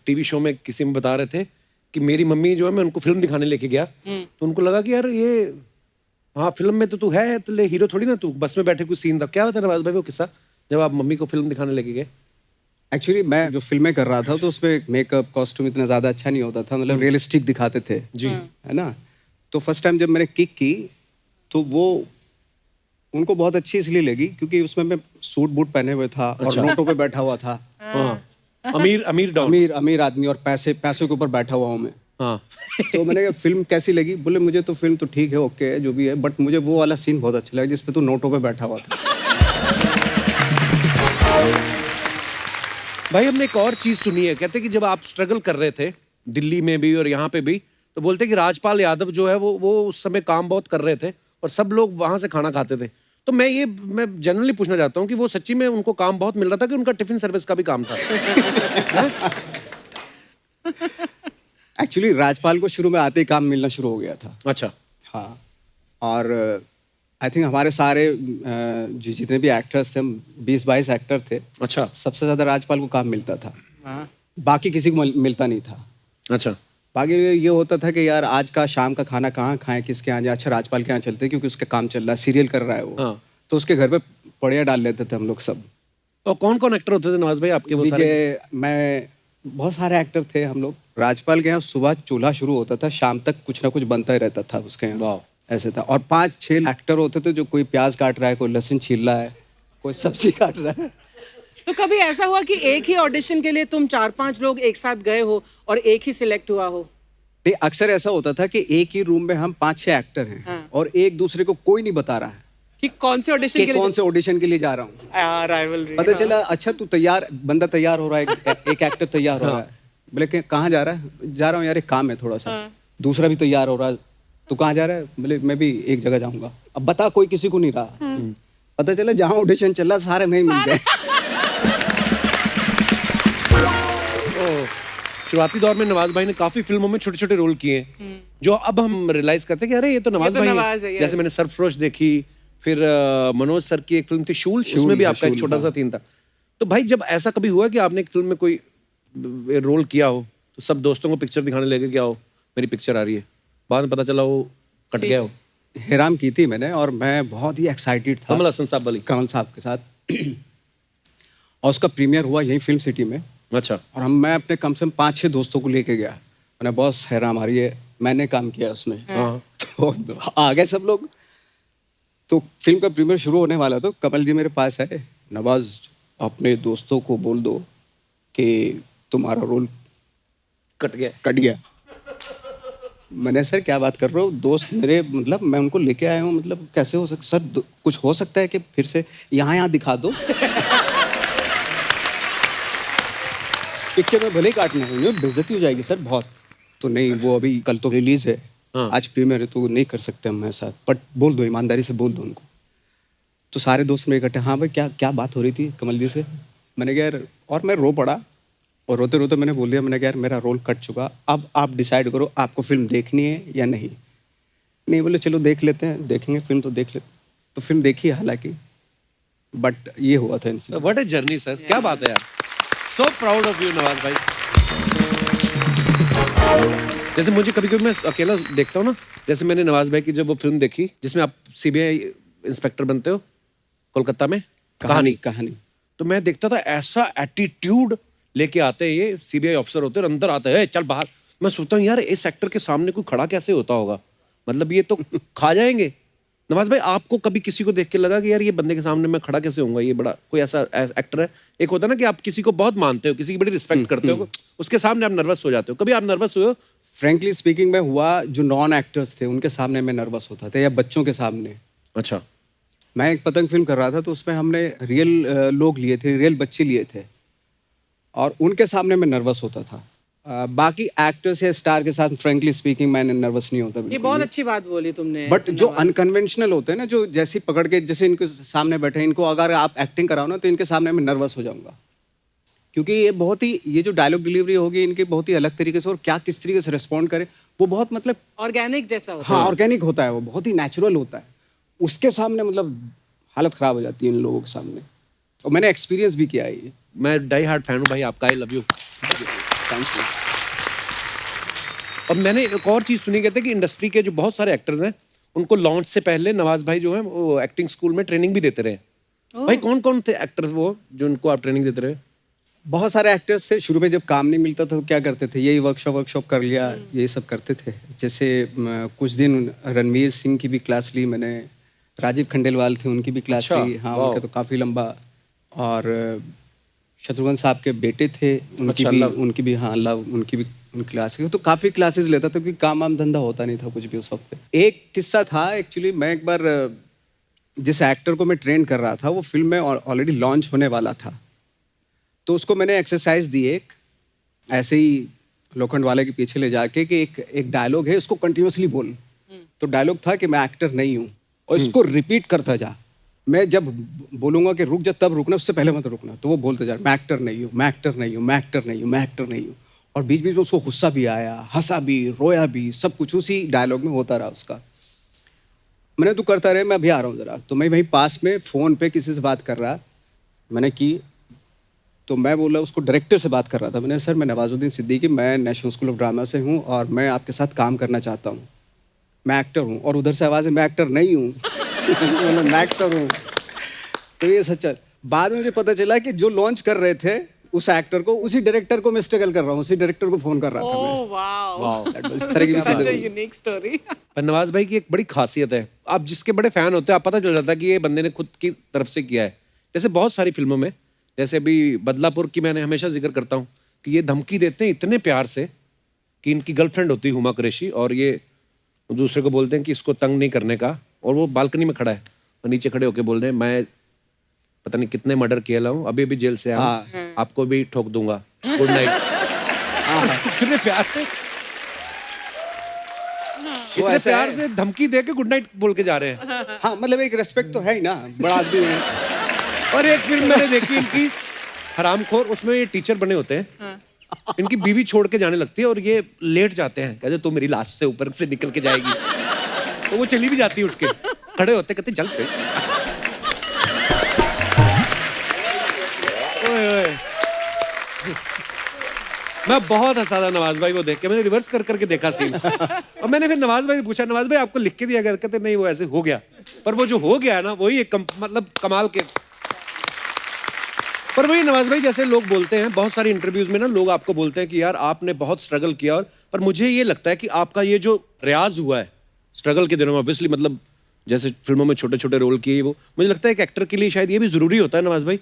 टीवी शो में किसी में बता रहे थे कि मेरी मम्मी जो है, मैं उनको फिल्म दिखाने लेके गया, तो उनको लगा कि यार ये हाँ फिल्म में तो तू है, तो ले हीरो थोड़ी ना तू, बस में बैठे कुछ सीन था। क्या होता है नवाज भाई वो किस्सा, जब आप मम्मी को फिल्म दिखाने लेके गए? एक्चुअली मैं जो फिल्में कर रहा था तो उसमें मेकअप कॉस्ट्यूम इतना ज़्यादा अच्छा नहीं होता था, मतलब रियलिस्टिक दिखाते थे जी, है ना। तो फर्स्ट टाइम जब मैंने किक की तो वो उनको बहुत अच्छी इसलिए लगी क्योंकि उसमें मैं सूट बूट पहने हुए था और नोटों पे बैठा हुआ था। हाँ, अमीर डॉन, अमीर आदमी, और पैसों के ऊपर बैठा हुआ हूँ मैं। हाँ। तो मैंने कहा फिल्म कैसी लगी? बोले मुझे तो फिल्म तो ठीक है, ओके है, जो भी है, बट मुझे वो वाला सीन बहुत अच्छा लगा जिसपे तू नोटों पे बैठा हुआ था। भाई हमने एक और चीज सुनी है, कहते कि जब आप स्ट्रगल कर रहे थे दिल्ली में भी और यहाँ पे भी, तो बोलते कि राजपाल यादव जो है वो उस समय काम बहुत कर रहे थे और सब लोग वहां से खाना खाते थे। तो मैं जनरली पूछना चाहता हूँ कि वो सच्ची में उनको काम बहुत मिल रहा था कि उनका टिफिन सर्विस का भी काम था? एक्चुअली राजपाल को शुरू में आते ही काम मिलना शुरू हो गया था। अच्छा। हाँ, और आई थिंक हमारे सारे जितने भी एक्टर्स थे, 20-22 एक्टर थे। अच्छा। सबसे ज़्यादा राजपाल को काम मिलता था, हाँ। बाकी किसी को मिलता नहीं था। अच्छा। बाकी ये होता था कि यार आज का शाम का खाना कहाँ खाएं, किसके यहाँ जाए। अच्छा, राजपाल के यहाँ चलते हैं क्योंकि उसका काम चल रहा है, सीरियल कर रहा है वो। हाँ। तो उसके घर पे पड़िया डाल लेते थे हम लोग सब। और कौन कौन एक्टर होते थे नवाज भाई आपके? वो सारे? विजय, मैं, बहुत सारे एक्टर थे हम लोग। राजपाल के यहाँ सुबह चूल्हा शुरू होता था, शाम तक कुछ ना कुछ बनता ही रहता था उसके यहाँ। वाह। ऐसे था। और 5-6 एक्टर होते थे, जो कोई प्याज काट रहा है, कोई लहसुन छील रहा है, कोई सब्जी काट रहा है। तो कभी ऐसा हुआ कि एक ही ऑडिशन के लिए तुम 4-5 लोग एक साथ गए हो और एक ही सिलेक्ट हुआ हो? नहीं, अक्सर ऐसा होता था कि एक ही रूम में हम 5-6 एक्टर हैं। हाँ। और एक दूसरे को कोई नहीं बता रहा है कि कौन से ऑडिशन कि के लिए कौन से ऑडिशन के लिए जा रहा हूँ। राइवलरी। पता चला, अच्छा तू तैयार, बंदा तैयार हो रहा है, एक एक्टर तैयार हो रहा है। बोले कि कहाँ जा रहा है? जा रहा हूँ यार, एक काम है थोड़ा सा। दूसरा भी तैयार हो रहा है, तू कहाँ जा रहा है? बोले मैं भी एक जगह जाऊंगा। अब बता, कोई किसी को नहीं रहा। पता चला जहाँ ऑडिशन चल रहा सारे में ही मिल गए। शुरुआती दौर में नवाज भाई ने काफी फिल्मों में छोटे छोटे रोल किए हैं, जो अब हम रियलाइज करते हैं कि अरे ये तो नवाज भाई हैं। जैसे मैंने सरफरोश देखी, फिर मनोज सर की एक फिल्म थी शूल, उसमें भी आपका एक छोटा सा सीन था। तो भाई जब ऐसा कभी हुआ कि आपने एक फिल्म में कोई रोल किया हो तो सब दोस्तों को पिक्चर दिखाने लगे, क्या हो मेरी पिक्चर आ रही है, बाद में पता चला वो कट गया हो? हेराम की थी मैंने, और मैं बहुत ही एक्साइटेड था कमल हसन साहब वाली? कमल साहब के साथ। और उसका प्रीमियर हुआ यही फिल्म सिटी में। अच्छा। और मैं अपने कम से कम 5-6 दोस्तों को लेके गया। मैंने बॉस हैराम आ रही है, मैंने काम किया उसमें। हाँ। तो आ गए सब लोग। तो फिल्म का प्रीमियर शुरू होने वाला, तो कमल जी मेरे पास आए, नवाज अपने दोस्तों को बोल दो कि तुम्हारा रोल कट गया। मैंने, सर क्या बात कर रहे हो? दोस्त मेरे, मतलब मैं उनको लेके आया हूँ, मतलब कैसे हो सकता सर? कुछ हो सकता है कि फिर से यहाँ दिखा दो। पिक्चर में भले ही काटना है, बेइज्जती हो जाएगी सर बहुत। तो नहीं, वो अभी कल तो रिलीज है। हाँ। आज प्रीमियर है, तो नहीं कर सकते हम ऐसा, बट बोल दो, ईमानदारी से बोल दो उनको। तो सारे दोस्त मेरे इकट्ठे, हाँ भाई क्या बात हो रही थी कमल जी से? मैंने कहा यार, और मैं रो पड़ा, और रोते रोते मैंने बोल दिया, मैंने कहा यार मेरा रोल कट चुका, अब आप डिसाइड करो आपको फिल्म देखनी है या नहीं। नहीं, बोले चलो देख लेते हैं, देखेंगे फिल्म तो देख लेते। तो फिल्म देखी हालांकि, बट ये हुआ था इनसे। व्हाट ए जर्नी सर, क्या बात है यार, so proud of you Nawaz भाई। जैसे मुझे कभी कभी मैं अकेला देखता हूँ ना, जैसे मैंने नवाज भाई की जब वो फिल्म देखी जिसमें आप सीबीआई इंस्पेक्टर बनते हो कोलकाता में, कहानी, तो मैं देखता था ऐसा एटीट्यूड लेके आते हैं ये सीबीआई ऑफिसर होते हैं, और अंदर आते हैं चल बाहर। मैं सोचता हूँ यार इस एक्टर के सामने कोई खड़ा कैसे होता होगा, मतलब ये तो खा जाएंगे। नवाज भाई आपको कभी किसी को देख के लगा कि यार ये बंदे के सामने मैं खड़ा कैसे होऊंगा, ये बड़ा कोई ऐसा एक्टर है? एक होता है ना कि आप किसी को बहुत मानते हो, किसी की बड़ी रिस्पेक्ट करते हो, उसके सामने आप नर्वस हो जाते हो, कभी आप नर्वस हुए हो? फ्रेंकली स्पीकिंग में हुआ, जो नॉन एक्टर्स थे उनके सामने मैं नर्वस होता था, या बच्चों के सामने। अच्छा। मैं एक पतंग फिल्म कर रहा था, तो उसमें हमने रियल लोग लिए थे, रियल बच्चे लिए थे, और उनके सामने मैं नर्वस होता था। बाकी एक्टर्स या स्टार के साथ फ्रेंकली स्पीकिंग मैं नर्वस नहीं होता। ये बहुत अच्छी बात बोली तुमने। बट जो अनकन्वेंशनल होते हैं ना, जो जैसे पकड़ के, जैसे इनके सामने बैठे, इनको अगर आप एक्टिंग कराओ ना, तो इनके सामने मैं नर्वस हो जाऊंगा, क्योंकि ये बहुत ही, ये जो डायलॉग डिलीवरी होगी इनकी बहुत ही अलग तरीके से, और क्या किस तरीके से रिस्पॉन्ड करे, वो बहुत मतलब ऑर्गेनिक जैसा होता है। हाँ, ऑर्गेनिक होता है, वो बहुत ही नेचुरल होता है। उसके सामने मतलब हालत खराब हो जाती है इन लोगों के सामने, और मैंने एक्सपीरियंस भी किया है ये। मैं डाई हार्ड फैन हूँ भाई आपका, I love you. Thank you. और मैंने एक और चीज़ सुनी, कहते हैं कि इंडस्ट्री के जो बहुत सारे एक्टर्स हैं उनको लॉन्च से पहले नवाज भाई जो है वो एक्टिंग स्कूल में ट्रेनिंग भी देते रहे। भाई कौन कौन थे एक्टर्स वो जो उनको आप ट्रेनिंग देते रहे? बहुत सारे एक्टर्स थे। शुरू में जब काम नहीं मिलता था तो क्या करते थे, यही वर्कशॉप कर लिया, यही सब करते थे। जैसे कुछ दिन रणवीर सिंह की भी क्लास ली मैंने, राजीव खंडेलवाल थे उनकी भी क्लास ली। हाँ, उनका तो काफ़ी लंबा। और शत्रुघ्न साहब के बेटे थे, उनकी भी हाँ लव, उनकी भी क्लास। तो काफ़ी क्लासेस लेता था, क्योंकि काम वाम धंधा होता नहीं था कुछ भी उस वक्त पे। एक किस्सा था एक्चुअली, मैं एक बार जिस एक्टर को मैं ट्रेन कर रहा था वो फिल्म में ऑलरेडी लॉन्च होने वाला था, तो उसको मैंने एक्सरसाइज दी एक, ऐसे ही लोखंड वाले के पीछे ले जाके कि एक डायलॉग है, उसको कंटिन्यूअसली बोल। तो डायलॉग था कि मैं एक्टर नहीं हूँ और इसको रिपीट करता जा। मैं जब बोलूँगा कि रुक जा तब रुकना, उससे पहले मत रुकना। तो वो बोलते जा, मैं एक्टर नहीं हूँ, मैं एक्टर नहीं हूँ, मैं एक्टर नहीं हूँ, मैं एक्टर नहीं हूँ। और बीच बीच में उसको गुस्सा भी आया, हंसा भी, रोया भी, सब कुछ उसी डायलॉग में होता रहा उसका। मैंने तू करता रहे, मैं अभी आ रहा हूँ ज़रा। तो मैं वहीं पास में फ़ोन पे किसी से बात कर रहा, मैंने की। तो मैं बोला, उसको डायरेक्टर से बात कर रहा था। मैंने, सर मैं नवाजुद्दीन सिद्दीकी, मैं नेशनल स्कूल ऑफ ड्रामा से हूँ और मैं आपके साथ काम करना चाहता हूँ, मैं एक्टर हूँ। और उधर से आवाज़ है, मैं एक्टर नहीं हूँ। मैं एक्टर हूँ। तो ये सच्चा। बाद में मुझे पता चला कि जो लॉन्च कर रहे थे उस एक्टर को, उसी डायरेक्टर को मैं स्ट्रगल कर रहा हूँ, उसी डायरेक्टर को फ़ोन कर रहा था मैं। ओह वाओ, इस तरह की such a चीज़ें। unique story. पर नवाज भाई की एक बड़ी खासियत है, आप जिसके बड़े फैन होते हैं आप पता चल जाता है कि ये बंदे ने खुद की तरफ से किया है। जैसे बहुत सारी फिल्मों में, जैसे अभी बदलापुर की मैंने हमेशा जिक्र करता हूँ कि ये धमकी देते हैं इतने प्यार से कि इनकी गर्लफ्रेंड होती है हुमा कुरैशी, और ये दूसरे को बोलते हैं कि इसको तंग नहीं करने का, और वो बालकनी में खड़ा है और नीचे खड़े होके बोल रहे हैं, मैं पता नहीं कितने मर्डर किया हूँ, अभी अभी जेल से आया हूँ, आपको भी ठोक दूंगा, गुड नाइट। इतने प्यार से, इतने ऐसा प्यार है। से धमकी दे के गुड नाइट बोल के जा रहे हैं। हाँ, मतलब एक रेस्पेक्ट तो है ही ना, बड़ा आदमी है। और एक फिल्म मैंने देखी इनकी, हरामखोर, उसमें ये टीचर बने होते हैं, इनकी बीवी छोड़ के जाने लगती है और ये लेट जाते हैं, कहते तो मेरी लाश से ऊपर से निकल के जाएगी, तो वो चली भी जाती है उठ के, खड़े होते कहते चल पे। ओए ओए। मैं बहुत हंसा था नवाज भाई को देख के, मैंने रिवर्स कर करके देखा सीन, और मैंने फिर नवाज भाई से पूछा, नवाज भाई आपको लिख के दिया गया? कहते नहीं, वो ऐसे हो गया। पर वो जो हो गया ना, वही एक मतलब कमाल के। पर वही नवाज भाई, जैसे लोग बोलते हैं बहुत सारी इंटरव्यूज में ना, लोग आपको बोलते हैं कि यार आपने बहुत स्ट्रगल किया, और पर मुझे ये लगता है कि आपका ये जो रियाज हुआ है स्ट्रगल के दिनों में, ऑब्वियसली मतलब जैसे फिल्मों में छोटे छोटे रोल किए, वो मुझे लगता है एक एक्टर के लिए शायद ये भी जरूरी होता है नवाज भाई।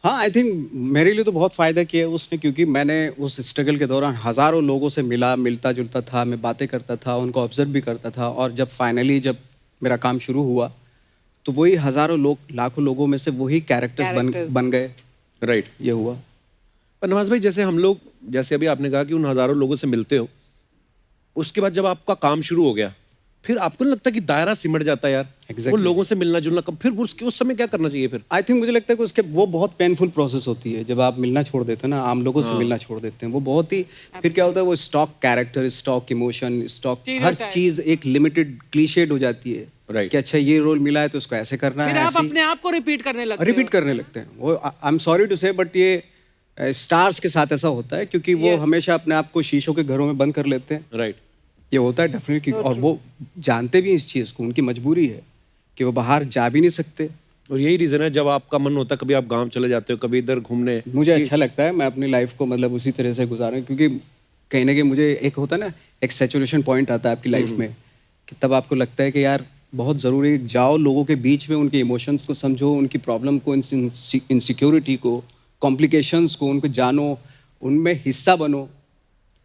हाँ, आई थिंक मेरे लिए तो बहुत फ़ायदा किया उसने, क्योंकि मैंने उस स्ट्रगल के दौरान हज़ारों लोगों से मिलता जुलता था, मैं बातें करता था, उनको ऑब्जर्व भी करता था। और जब फाइनली जब मेरा काम शुरू हुआ तो वही हज़ारों लोग, लाखों लोगों में से वही कैरेक्टर्स बन गए। राइट, ये हुआ। पर नवाज भाई, जैसे हम लोग, जैसे अभी आपने कहा कि उन हजारों लोगों से मिलते हो, उसके बाद जब आपका काम शुरू हो गया, फिर आपको नहीं लगता कि दायरा सिमट जाता है यार? Exactly. वो लोगों से मिलना जुलना कब, फिर उसके उस समय क्या करना चाहिए फिर? आई थिंक मुझे लगता है कि उसके वो बहुत पेनफुल प्रोसेस होती है जब आप मिलना छोड़ देते हैं ना, आम लोगों से मिलना छोड़ देते हैं। वो बहुत ही, फिर क्या होता है, वो stock character, stock emotion, stock हर चीज़ एक लिमिटेड क्लीशेड हो जाती है। Right. कि अच्छा ये रोल मिला है तो उसको ऐसे करना फिर है, आप अपने आप को रिपीट करने लगते रिपीट करने लगते हैं। वो आई एम सॉरी टू से, बट ये स्टार्स के साथ ऐसा होता है, क्योंकि वो हमेशा अपने आप को शीशों के घरों में बंद कर लेते हैं। राइट, ये होता है डेफिनेटली, और वो जानते भी इस चीज़ को, उनकी मजबूरी है कि वो बाहर जा भी नहीं सकते। और यही रीजन है जब आपका मन होता है, कभी आप गांव चले जाते हो, कभी इधर घूमने। मुझे अच्छा लगता है, मैं अपनी लाइफ को मतलब उसी तरह से गुजारूं, क्योंकि कहीं ना कहीं मुझे एक होता है ना, एक सैचुरेशन पॉइंट आता है आपकी लाइफ में, कि तब आपको लगता है कि यार बहुत ज़रूरी है, जाओ लोगों के बीच में, उनके इमोशंस को समझो, उनकी प्रॉब्लम को, इनसिक्योरिटी को, कॉम्प्लिकेशंस को, उनको जानो, उनमें हिस्सा बनो,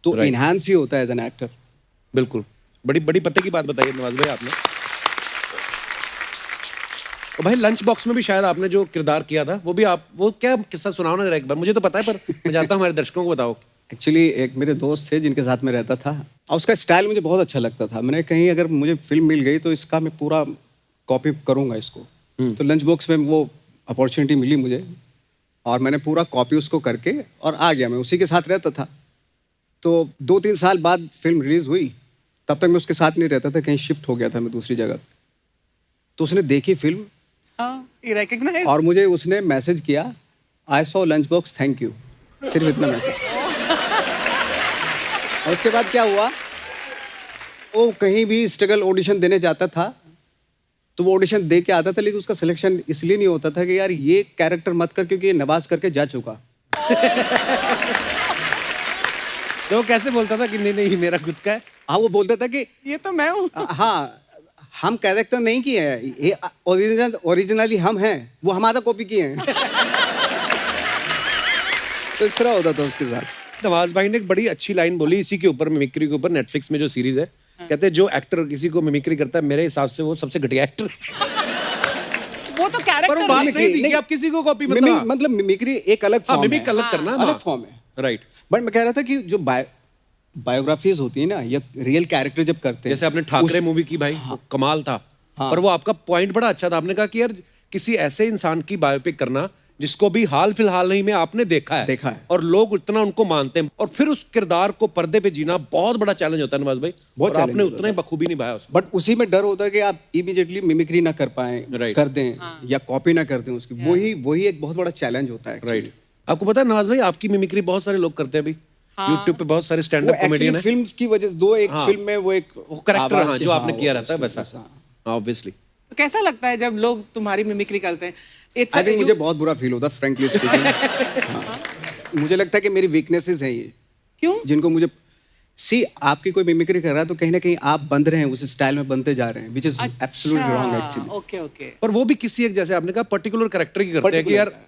तो इन्हांस ही होता है एज एन एक्टर। बिल्कुल, बड़ी बड़ी पते की बात बताई नवाज भाई आपने। और भाई लंच बॉक्स में भी शायद आपने जो किरदार किया था, वो भी आप, वो क्या किस्सा सुनाओ ना जरा एक बार, मुझे तो पता है पर मैं चाहता हूँ हमारे दर्शकों को बताओ। एक्चुअली एक मेरे दोस्त थे जिनके साथ मैं रहता था, और उसका स्टाइल मुझे बहुत अच्छा लगता था। मैंने कहीं अगर मुझे फिल्म मिल गई तो इसका मैं पूरा कॉपी करूँगा इसको। तो लंच बॉक्स में वो अपॉर्चुनिटी मिली मुझे, और मैंने पूरा कॉपी उसको करके और आ गया। मैं उसी के साथ रहता था। तो 2-3 साल बाद फिल्म रिलीज़ हुई, तब तक मैं उसके साथ नहीं रहता था, कहीं शिफ्ट हो गया था मैं दूसरी जगह पे। तो उसने देखी फिल्म, और मुझे उसने मैसेज किया, I saw lunch box, thank you, सिर्फ इतना मैसेज। और उसके बाद क्या हुआ, वो कहीं भी स्ट्रगल ऑडिशन देने जाता था तो वो ऑडिशन दे के आता था, लेकिन उसका सिलेक्शन इसलिए नहीं होता था कि यार ये कैरेक्टर मत कर, क्योंकि ये नवाज करके जा चुका। तो वो कैसे बोलता था कि नहीं नहीं मेरा खुद का है? हाँ, वो बोलता था कि ये तो मैं हूँ। हाँ, हम कैरेक्टर नहीं किए हैं, ये ओरिजिनली हम हैं, वो हमारा कॉपी किए हैं। तो इस तरह होता था उसके साथ। नवाज भाई ने एक बड़ी अच्छी लाइन बोली इसी के ऊपर, मिमिक्री के ऊपर, नेटफ्लिक्स में जो सीरीज है, कहते हैं जो एक्टर किसी को मिमिक्री करता है मेरे हिसाब से वो सबसे घटिया एक्टर। वो तो पर वो कैरेक्टर बात है। सही थी कि आप किसी को कॉपी मतलब मिमिक्री एक अलग फॉर्म है, मिमिक अलग करना, अलग फॉर्म है। राइट। बट मैं कह रहा था कि जो बायोग्राफीज होती है ना, या रियल कैरेक्टर जब करते हैं, जैसे आपने ठाकरे मूवी की भाई, वो कमाल था। पर वो आपका पॉइंट बड़ा अच्छा था, आपने कहा कि यार किसी ऐसे इंसान की बायोपिक करना जिसको भी हाल फिलहाल ही में आपने देखा है और लोग इतना उनको मानते हैं, और फिर उस किरदार को पर्दे पे जीना बहुत बड़ा चैलेंज होता है नवाज भाई, बहुत और आपने challenge उतना ही बखूबी निभाया उसको। बट उसी में डर होता है कि आप इमीडिएटली मिमिक्री ना कर पाएं, Right. कर दें या कॉपी ना कर दें उसकी, वही एक बहुत बड़ा चैलेंज होता है राइट। आपको पता है नवाज भाई, आपकी मिमिक्री बहुत सारे लोग करते हैं अभी, यूट्यूब पे बहुत सारे स्टैंड अप कॉमेडियन है। फिल्म्स की वजह से एक फिल्म में वो एक करेक्टर आवाज हाँ, की- जो आपने हाँ, किया वो रहता है वैसा, ऑब्वियसली। तो कैसा लगता है जब लोग तुम्हारी मिमिक्री करते हैं? It's I a- think you- मुझे बहुत बुरा फील होता है, फ्रैंकली स्पीकिंग। मुझे लगता है कि मेरी वीकनेसेस हैं ये, क्यों? जिनको मुझे आपकी कोई मिमिक्री कर रहा है तो कहीं ना कहीं आप बंध रहे हैं, उस स्टाइल में बनते जा रहे हैं, which is absolutely wrong actually. Okay okay. पर वो भी किसी एक, जैसे आपने कहा, पर्टिकुलर कैरेक्टर की करते हैं कि Particular, यार हाँ,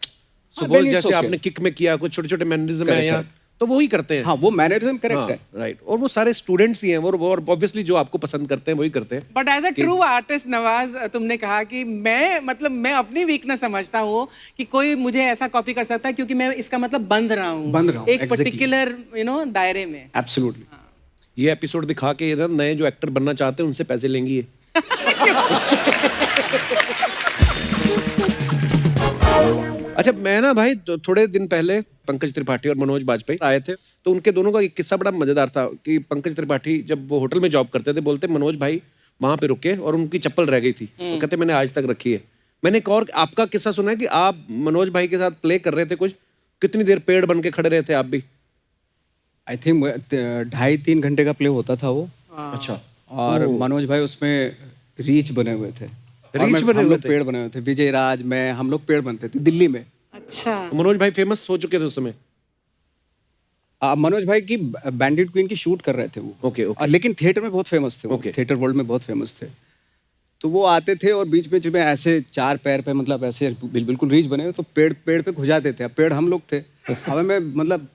सपोज then it's जैसे okay. आपने किक में किया, कुछ छोटे छोटे मैनरिज्म है Correct, यहाँ, correct. तो वही करते हैं। हाँ, वो मैनरिज्म करेक्ट है। राइट, और वो सारे स्टूडेंट्स ही हैं, वो और ऑब्वियसली जो आपको पसंद करते हैं वही करते हैं। But as a true artist Nawaz, तुमने कहा कि मैं अपनी वीकनेस समझता हूँ कि कोई मुझे ऐसा कॉपी कर सकता है क्योंकि मैं इसका मतलब बंध रहा हूँ एक exactly. पर्टिकुलर दायरे में। एब्सोल्युटली। ये एपिसोड दिखा के ये नए जो एक्टर बनना चाहते हैं उनसे पैसे लेंगी ये। अच्छा, मैं ना भाई थोड़े दिन पहले पंकज त्रिपाठी और मनोज बाजपेयी आए थे, तो उनके दोनों का एक किस्सा बड़ा मजेदार था कि पंकज त्रिपाठी जब वो होटल में जॉब करते थे, बोलते मनोज भाई वहां पे रुके और उनकी चप्पल रह गई थी, वो कहते मैंने आज तक रखी है। मैंने एक और आपका किस्सा सुना है कि आप मनोज भाई के साथ प्ले कर रहे थे कुछ, कितनी देर पेड़ बन के खड़े रहे थे आप भी? आई थिंक 2.5-3 घंटे का प्ले होता था वो। अच्छा। और मनोज भाई उसमें रीच बने हुए थे, बने हुए थे? पेड़ बने हुए थे, विजय राज, मैं, हम लोग पेड़ बनते थे दिल्ली में। अच्छा। मनोज भाई फेमस हो चुके थे उस समय? मनोज भाई की बैंडिट क्वीन की शूट कर रहे थे वो। Okay, okay. और लेकिन थिएटर में बहुत फेमस थे वो, थिएटर वर्ल्ड में बहुत फेमस थे। तो वो आते थे और बीच में ऐसे 4 पैर पे, मतलब ऐसे बिल्कुल रीच बने हुए, तो पेड़ पे घुसाते थे। अब पेड़ हम लोग थे, हमें में मतलब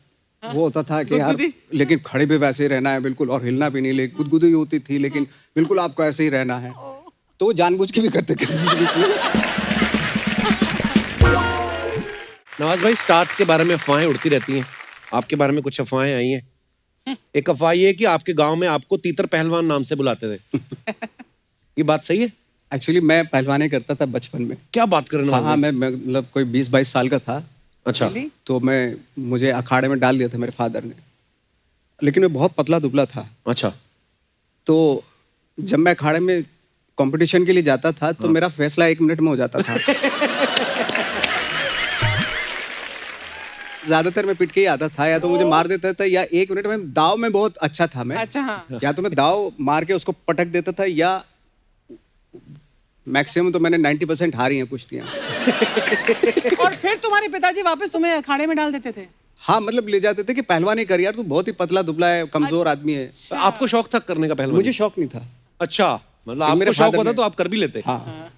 वो होता था कि यार लेकिन खड़े भी वैसे ही रहना है बिल्कुल, और हिलना भी नहीं, लेकिन गुदगुदी होती थी, लेकिन बिल्कुल आपको ऐसे ही रहना है। तो वो जानबूझ के भी करते थे बीच में। नवाज भाई, स्टार्स के बारे में अफवाहें उड़ती रहती हैं, आपके बारे में कुछ अफवाहें आई हैं। एक अफवाह ये है कि आपके गांव में आपको तीतर पहलवान नाम से बुलाते थे। ये बात सही है? एक्चुअली मैं पहलवानी करता था बचपन में। क्या बात कर रहे हो? हाँ, मैं मतलब कोई 20-22 साल का था। अच्छा। तो मुझे अखाड़े में डाल दिया था मेरे फादर ने, लेकिन मैं बहुत पतला दुबला था। अच्छा। तो जब मैं अखाड़े में कंपटीशन के लिए जाता था तो मेरा फैसला 1 मिनट में हो जाता था। ज्यादातर मैं पिट के ही आता था, या तो मुझे मार देता था, या 1 मिनट में दाव में बहुत अच्छा था मैं। अच्छा, हाँ। या तो मैं दाव मार के उसको पटक देता था, या मैक्सिमम तो मैंने 90% हारी हैं कुश्तियाँ। और फिर तुम्हारे पिताजी वापस तुम्हें अखाड़े में डाल देते थे? हाँ, मतलब ले जाते थे कि पहलवानी कर यार, तू बहुत ही पतला दुबला है, कमजोर आदमी है। आपको शौक था करने का पहलवानी? मुझे शौक नहीं था। अच्छा, मतलब आपको मेरे शौक father होता ने- तो आप कर भी लेते? हाँ,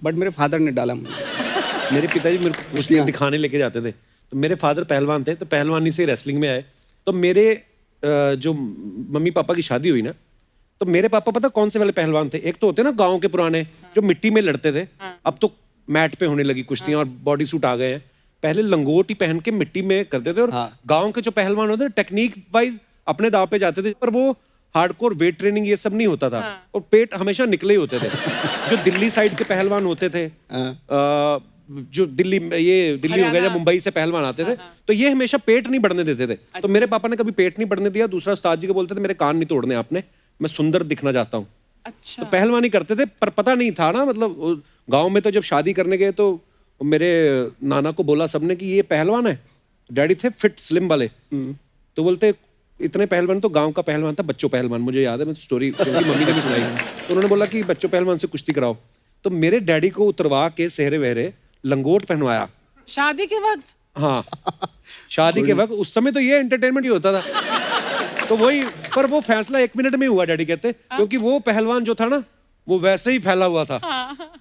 बट मेरे फादर ने डाला मुझे। मेरे पिताजी मेरे को कुश्तियाँ दिखाने लेके जाते थे, तो मेरे फादर पहलवान थे, तो पहलवानी से रेसलिंग में आए। तो मेरे जो मम्मी पापा की शादी हुई ना, तो मेरे पापा पता कौन से वाले पहलवान थे? एक तो होते ना गांव के पुराने जो मिट्टी में लड़ते थे, अब तो मैट पे होने लगी कुश्तियां और बॉडी सूट आ गए हैं। पहले लंगोट ही पहन के मिट्टी में करते थे, और गांव के जो पहलवान होते थे टेक्निक वाइज अपने दाव पे जाते थे, पर वो हार्डकोर वेट ट्रेनिंग ये सब नहीं होता था, और पेट हमेशा निकले ही होते थे। जो दिल्ली साइड के पहलवान होते थे, जो दिल्ली हो गया, जब मुंबई से पहलवान आते थे, तो ये हमेशा पेट नहीं बढ़ने देते थे। तो मेरे पापा ने कभी पेट नहीं बढ़ने दिया। दूसरा, उस्ताद जी को बोलते थे मेरे कान नहीं तोड़ने आपने, मैं सुंदर दिखना चाहता हूँ। अच्छा। तो पहलवानी करते थे, पर पता नहीं था ना, मतलब गांव में तो जब शादी करने गए तो मेरे नाना को बोला सबने कि ये पहलवान है। डैडी थे फिट स्लिम वाले, तो बोलते इतने पहलवान, तो गांव का पहलवान था बच्चों पहलवान, मुझे याद है, मैं स्टोरी क्योंकि मम्मी ने भी सुनाई। तो उन्होंने बोला कि बच्चों पहलवान से कुश्ती कराओ। तो मेरे डैडी को उतरवा के सेहरे वहरे लंगोट पहनवाया शादी के वक्त? हाँ, शादी के वक्त। उस समय तो ये एंटरटेनमेंट ही होता था। तो वही, पर वो फैसला 1 मिनट में हुआ डैडी कहते, क्योंकि वो पहलवान जो था ना वो वैसे ही फैला हुआ था।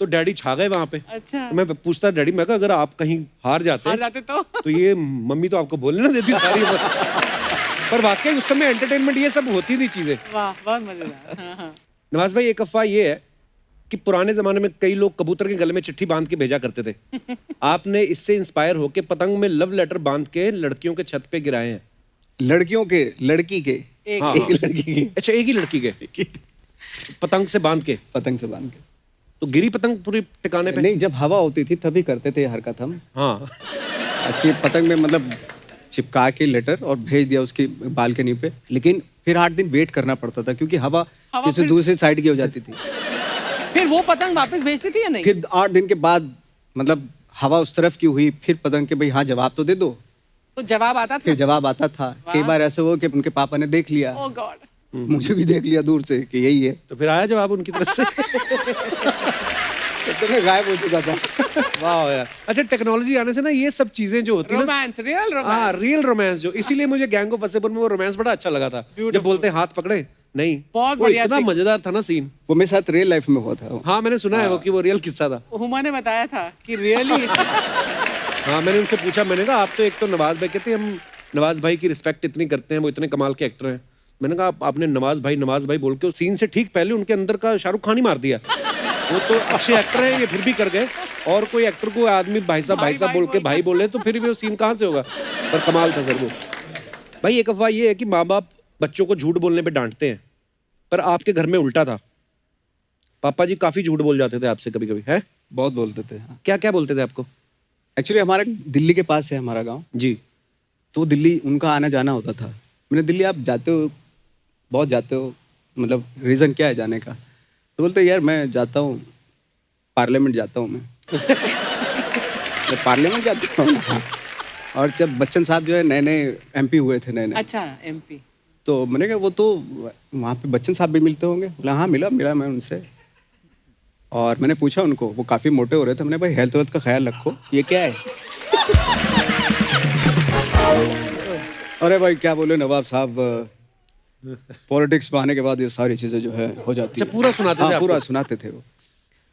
तो डैडी छा गए वहां पे। अच्छा। तो मैं पूछता डैडी, मैं कहा अगर आप कहीं हार जाते तो ये मम्मी तो आपको बोलने ना देती सारी बात। पर वाकई उस समय एंटरटेनमेंट ये सब होती थी चीजें। वाह, बहुत मजेदार। हाँ। नवाज भाई, एक अफवाह ये है कि पुराने जमाने में कई लोग कबूतर के गले में चिट्ठी बांध के भेजा करते थे। आपने इससे इंस्पायर होके पतंग में लव लेटर बांध के लड़कियों के छत पे गिराए हैं। लड़कियों के, लड़की के? एक हाँ, एक हाँ। लड़की की अच्छा, एक ही लड़की के पतंग से बांध के, पतंग से बांध के। तो गिरी पतंग पूरी टिकाने पे? नहीं, जब हवा होती थी तभी करते थे ये हरकत हम, हाँ। कि पतंग में मतलब चिपका के लेटर और भेज दिया उसकी बालकनी पे। लेकिन फिर 8 दिन वेट करना पड़ता था क्योंकि हवा किसी फिर दूसरी साइड की हो जाती थी। फिर वो पतंग वापस भेजती थी या नहीं? फिर 8 दिन के बाद मतलब हवा उस तरफ की हुई, फिर पतंग के भाई हाँ जवाब तो दे दो। तो जवाब आता था? फिर जवाब आता था। कई बार ऐसे हुआ कि उनके पापा ने देख लिया, ओह गॉड। मुझे भी देख लिया दूर से कि यही है, तो फिर आया जवाब उनकी तरफ से? तो मैं गायब हो चुका था। वाह यार। अच्छा, टेक्नोलॉजी आने से ना ये सब चीजें जो होती है ना, रोमांस, रियल हाँ, रोमांस। रियल रोमांस जो, इसीलिए मुझे गैंग ऑफ वसेपुर में वो रोमांस बड़ा अच्छा लगा था। जब बोलते हैं हाथ पकड़े, नहीं, बहुत वो बढ़िया इतना सीन। मजेदार था ना सीन। वो मेरे साथ रियल लाइफ में हुआ था। हाँ, मैंने सुना है वो कि वो रियल किस्सा था। हुमा ने बताया था कि रियली हाँ, मैंने उनसे पूछा, मैंने कहा आप तो एक तो नवाज भाई, कहते हैं हम नवाज भाई की रिस्पेक्ट इतनी करते हैं, वो इतने कमाल के एक्टर हैं। मैंने कहा आपने नवाज भाई बोल के सीन से ठीक पहले उनके अंदर का शाहरुख खान ही मार दिया। वो तो अच्छे एक्टर हैं, ये फिर भी कर गए। और कोई एक्टर को आदमी भाई साहब बोल के भाई बोले तो फिर भी वो सीन कहाँ से होगा? पर कमाल था सर वो। भाई एक अफवाह ये है कि माँ बाप बच्चों को झूठ बोलने पे डांटते हैं, पर आपके घर में उल्टा था। पापा जी काफी झूठ बोल जाते थे आपसे कभी कभी, है? बहुत बोलते थे। हाँ। क्या क्या बोलते थे आपको? एक्चुअली हमारे दिल्ली के पास है हमारा गांव, जी। तो दिल्ली उनका आना जाना होता था। मैंने दिल्ली आप जाते हो, बहुत जाते हो, मतलब रीज़न क्या है जाने का? तो बोलते यार मैं जाता हूँ, पार्लियामेंट जाता हूँ मैं पार्लियामेंट जाता हूँ। हाँ। और जब बच्चन साहब जो है नए नए MP हुए थे, नए नए, अच्छा MP। तो मैंने कहा वो तो वहाँ पे बच्चन साहब भी मिलते होंगे। बोला हाँ मिला मैं उनसे। और मैंने पूछा उनको, वो काफ़ी मोटे हो रहे थे। मैंने भाई हेल्थ वेल्थ का ख्याल रखो, ये क्या है? अरे भाई क्या बोले नवाब साहब, पॉलिटिक्स में आने के बाद ये सारी चीज़ें जो है हो जाती है। अच्छा, पूरा सुनाते थे हाँ, आपको? पूरा सुनाते थे वो।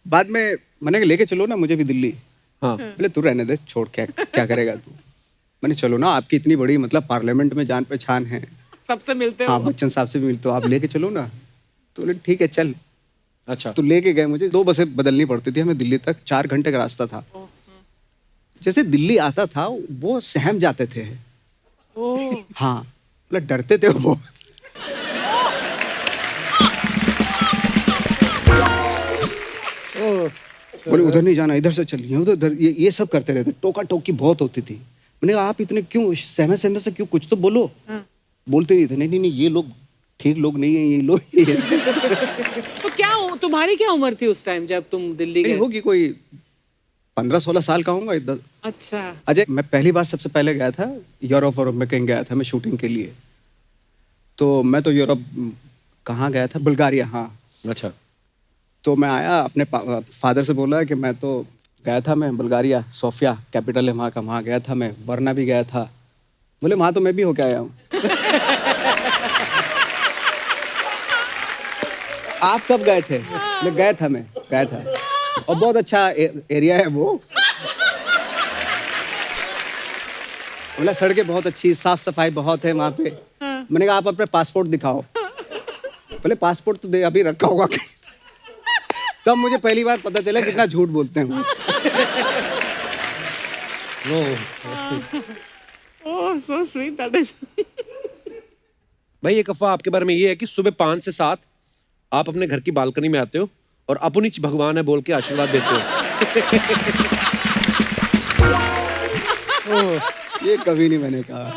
बाद में मैंने कहा लेके चलो ना मुझे भी दिल्ली। हाँ। बोले तू रहने दे, छोड़, क्या करेगा तू? मैंने चलो ना, आपकी इतनी बड़ी मतलब पार्लियामेंट में जान पहचान है, सबसे मिलते हाँ हो? बच्चन साहब से भी मिलते हो, आप लेके चलो ना। तो बोले ठीक है चल। अच्छा। तो लेके गए मुझे। 2 बसें बदलनी पड़ती थी हमें दिल्ली तक, 4 घंटे का रास्ता था। जैसे दिल्ली आता था वो सहम जाते थे। ओह। हाँ, मतलब डरते थे वो। बोले उधर नहीं जाना, इधर से चलिए, उधर ये सब करते रहते। टोका टोकी बहुत होती थी। मैंने कहा आप इतने क्यों सहमे सहमे से क्यों, कुछ तो बोलो। बोलते नहीं थे, नहीं ये लोग ठीक लोग नहीं है, ये लोग तो क्या तुम्हारी क्या उम्र थी उस टाइम जब तुम दिल्ली नहीं गए? होगी कोई 15-16 साल का होऊंगा इधर। अच्छा। अजय, मैं पहली बार सबसे पहले गया था यूरोप में, कहीं गया था मैं शूटिंग के लिए। तो मैं तो यूरोप कहाँ गया था, बुल्गारिया। हाँ। अच्छा। तो मैं आया, अपने फादर से बोला कि मैं तो गया था, मैं बुल्गारिया, सोफिया कैपिटल है वहाँ का, वहाँ गया था मैं, वरना भी गया था। बोले वहाँ तो मैं भी होके आया हूँ। आप कब गए थे? मैं गया था और बहुत अच्छा एरिया है वो। बोला सड़कें बहुत अच्छी, साफ सफाई बहुत है वहाँ पे। मैंने कहा आप अपने पासपोर्ट दिखाओ। बोले पासपोर्ट तो दे अभी रखा होगा। तब मुझे पहली बार पता चला कितना झूठ बोलते हैं वो। ओह सो स्वीट, दैट इज। भाई एक अफवाह आपके बारे में ये है कि सुबह 5 से 7 आप अपने घर की बालकनी में आते हो और अपुनिच भगवान है बोल के आशीर्वाद देते हो। ये कभी नहीं मैंने कहा।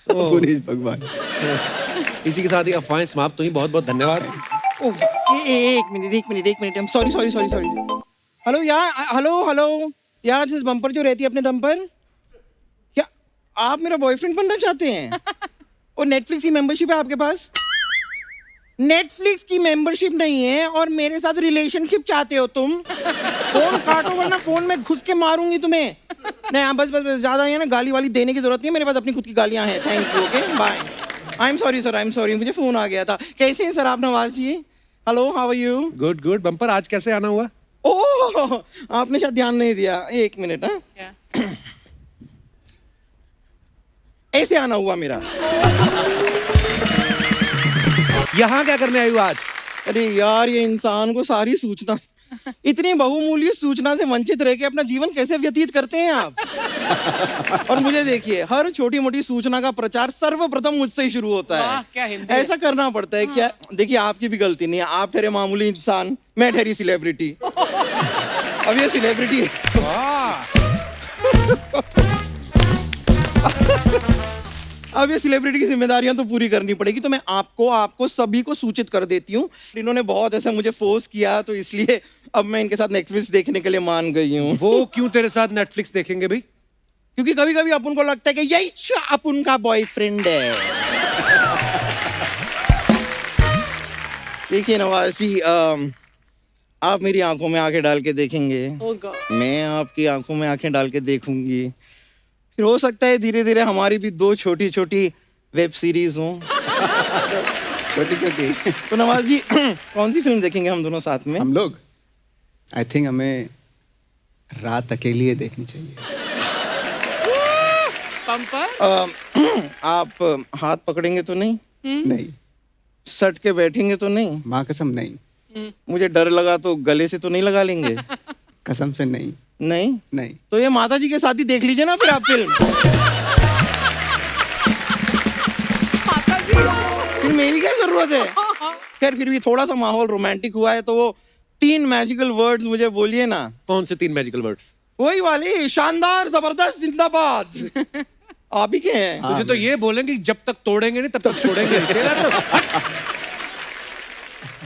पुनीत भगवान। इसी के साथ ही अफवाहें समाप्त हुई। बहुत बहुत धन्यवाद। एक मिनट, I'm sorry। हेलो यार, हेलो यार, दिस बम्पर जो रहती है अपने दम पर, क्या आप मेरा बॉयफ्रेंड बनना चाहते हैं? और नेटफ्लिक्स की मेंबरशिप है आपके पास? नेटफ्लिक्स की मेंबरशिप नहीं है और मेरे साथ रिलेशनशिप चाहते हो तुम? फोन काटो वरना फोन में घुस के मारूंगी तुम्हें। नहीं बस ज्यादा है ना, गाली वाली देने की जरूरत नहीं है, मेरे पास अपनी खुद की गालियां हैं। Thank you, okay bye. I am sorry, मुझे फोन आ गया था। कैसे हैं सर आप Nawaz ji? Hello, how are you? Good. Bumper आज कैसे आना हुआ? ओह, आपने शायद ध्यान नहीं दिया। एक मिनट। हाँ, क्या? ऐसे आना हुआ मेरा। यहाँ क्या करने आई हो आज? अरे यार, ये इंसान को सारी सूचना इतनी बहुमूल्य सूचना से वंचित रह के अपना जीवन कैसे व्यतीत करते हैं आप? और मुझे देखिए, हर छोटी मोटी सूचना का प्रचार सर्वप्रथम मुझसे ही शुरू होता वाह, है। क्या हिंदी ऐसा करना पड़ता है क्या? देखिए, आपकी भी गलती नहीं है, आप ठहरे मामूली इंसान, मैं ठहरी सेलिब्रिटी। अब ये सेलिब्रिटी अब ये सेलिब्रिटी की जिम्मेदारियां तो पूरी करनी पड़ेगी, तो मैं आपको सभी को सूचित कर देती हूँ। इन्होंने बहुत ऐसा मुझे फोर्स किया, तो इसलिए अब मैं इनके साथ नेटफ्लिक्स देखने के लिए मान गई हूँ। वो क्यों तेरे साथ नेटफ्लिक्स देखेंगे भाई? क्योंकि कभी कभी अपन को लगता है कि यही अपन का बॉयफ्रेंड है। देखिए नवाजी, आप मेरी आंखों में आंखें डाल के देखेंगे, Oh God. मैं आपकी आंखों में आंखें डाल के देखूंगी, फिर हो सकता है धीरे धीरे हमारी भी 2 छोटी छोटी वेब सीरीज हों। छोटी छोटी। तो नवाज जी, कौन सी फिल्म देखेंगे हम दोनों साथ में? हम लोग आई थिंक हमें रात अकेली ही देखनी चाहिए। पंपर आप हाथ पकड़ेंगे तो नहीं? नहीं, सट के बैठेंगे तो नहीं? माँ कसम नहीं, मुझे डर लगा तो गले से तो नहीं लगा लेंगे? कसम से नहीं। नहीं? नहीं, तो ये माता जी के साथ ही देख लीजिए ना फिर आप फिल्म। फिर मेरी क्या जरूरत है? खैर, फिर भी थोड़ा सा माहौल रोमांटिक हुआ है, तो वो 3 मैजिकल वर्ड्स मुझे बोलिए ना। कौन से 3 मैजिकल वर्ड्स? वही वाली, शानदार, जबरदस्त, जिंदाबाद। आप ही के हैं। तुझे तो ये बोलेंगे कि जब तक तोड़ेंगे नहीं तब तक छोड़ेंगे नहीं। तेरा तो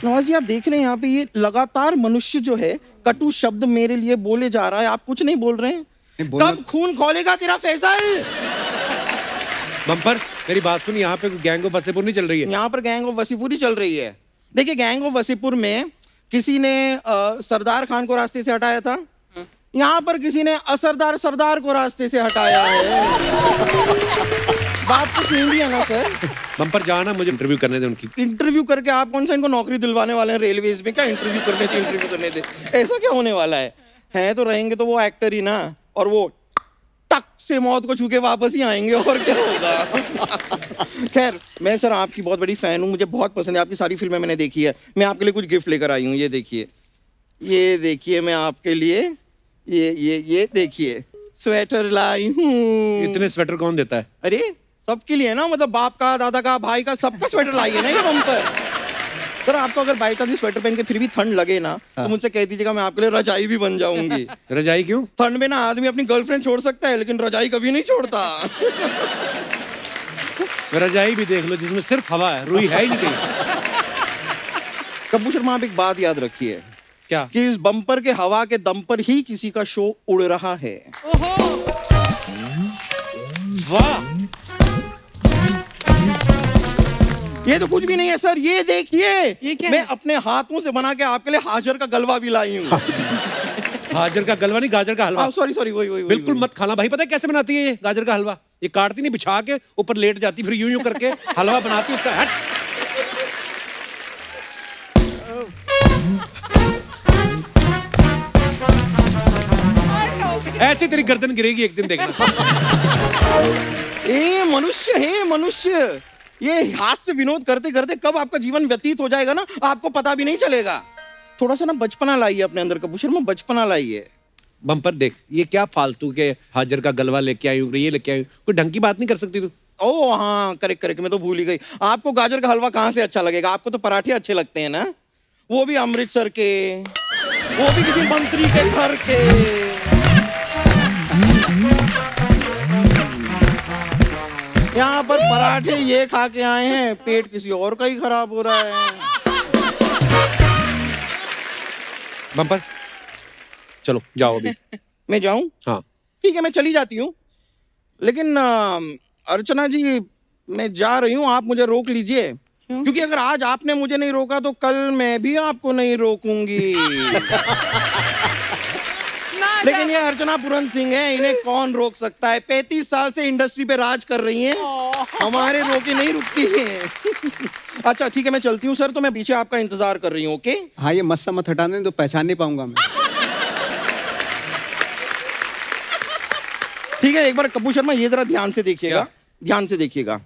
नवाज जी, आप देख रहे हैं यहाँ पे ये लगातार मनुष्य जो है कटु शब्द मेरे लिए बोले जा रहा है, आप कुछ नहीं बोल रहे हैं। नहीं बोलना- कब खून खोलेगा तेरा फैसल? बम्पर, मेरी बात सुन, यहाँ पे गैंग ऑफ वसेपुर नहीं चल रही है। यहाँ पर गैंग ऑफ वसीपुर ही चल रही है। देखिए, गैंग ऑफ वसीपुर में किसी ने सरदार खान को रास्ते से हटाया था, यहाँ पर किसी ने असरदार सरदार को रास्ते से हटाया है। बात तो सेम ही है ना सर? बम्पर जाना, मुझे इंटरव्यू करने दे उनकी। इंटरव्यू करके आप कौन सा इनको नौकरी दिलवाने वाले हैं रेलवेज में? क्या इंटरव्यू करने थे? ऐसा क्या होने वाला है तो रहेंगे तो वो एक्टर ही ना, और वो टक से मौत को छू के वापस ही आएंगे, और क्या होगा। खैर, मैं सर आपकी बहुत बड़ी फैन हूँ, मुझे बहुत पसंद है, आपकी सारी फिल्में मैंने देखी है। मैं आपके लिए कुछ गिफ्ट लेकर आई हूँ, ये देखिए मैं आपके लिए ये देखिए स्वेटर लाई हूँ। इतने स्वेटर कौन देता है? अरे सबके लिए ना, मतलब बाप का, दादा का, भाई का, सबका स्वेटर लाई है ना ये बम्पर। सर, आपको अगर बाई चांस स्वेटर पहन के फिर भी ठंड लगे ना, तो मुझसे कह दीजिएगा, मैं आपके लिए रजाई भी बन जाऊंगी। रजाई क्यों? ठंड में ना आदमी अपनी गर्लफ्रेंड छोड़ सकता है, लेकिन रजाई कभी नहीं छोड़ता। रजाई भी देख लो जिसमें सिर्फ हवा है, रुई है ही नहीं कहीं। कपूर शर्मा, आप एक बात याद रखिए क्या? कि इस बम्पर के हवा के दम पर ही किसी का शो उड़ रहा है। वाह, ये तो कुछ भी नहीं है सर, ये देखिए, ये क्या मैं है? अपने हाथों से बना के आपके लिए हाजर का गलवा भी लाई हूँ। गाजर का गलवा नहीं, गाजर का हलवा। सॉरी, वही बिल्कुल मत खाना भाई। पता है कैसे बनाती है ये गाजर का हलवा? ये काटती नहीं, बिछा के ऊपर लेट जाती, फिर यूं करके हलवा बनाती उसका। हट। ऐसी तेरी गर्दन गिरेगी एक दिन, देखना। ए मनुष्य, ये हास्य विनोद करते करते कब आपका जीवन व्यतीत हो जाएगा ना, आपको पता भी नहीं चलेगा। थोड़ा सा ना बचपना लाइए अपने अंदर कपूर शर्मा, बचपना लाइए। बम्पर देख, ये क्या फालतू के हाजर का गलवा लेके आई हूँ, ये लेके आई हूँ, कोई ढंग की बात नहीं कर सकती तू? ओ हाँ, करेक्ट, मैं तो भूल ही गई। आपको गाजर का हलवा कहाँ से अच्छा लगेगा? आपको तो पराठे अच्छे लगते हैं ना, वो भी अमृतसर के, वो भी किसी मंत्री के घर के। यहाँ पर पराठे ये खा के आए हैं, पेट किसी और का ही खराब हो रहा है। बम्पर, चलो जाओ अभी। मैं जाऊं? हाँ। ठीक है, मैं चली जाती हूँ, लेकिन अर्चना जी, मैं जा रही हूँ, आप मुझे रोक लीजिए। क्योंकि अगर आज आपने मुझे नहीं रोका तो कल मैं भी आपको नहीं रोकूंगी। लेकिन ये अर्चना पूरन सिंह है, इन्हें कौन रोक सकता है? 35 साल से इंडस्ट्री पे राज कर रही हैं, हमारे रोके नहीं रुकती हैं। अच्छा ठीक है, मैं चलती हूँ सर, तो मैं पीछे आपका इंतजार कर रही हूँ। ओके? हाँ, ये मस्सा मत हटाने तो पहचान नहीं पाऊंगा मैं। ठीक है, एक बार कपूर शर्मा ये जरा ध्यान से देखिएगा, ध्यान से देखिएगा।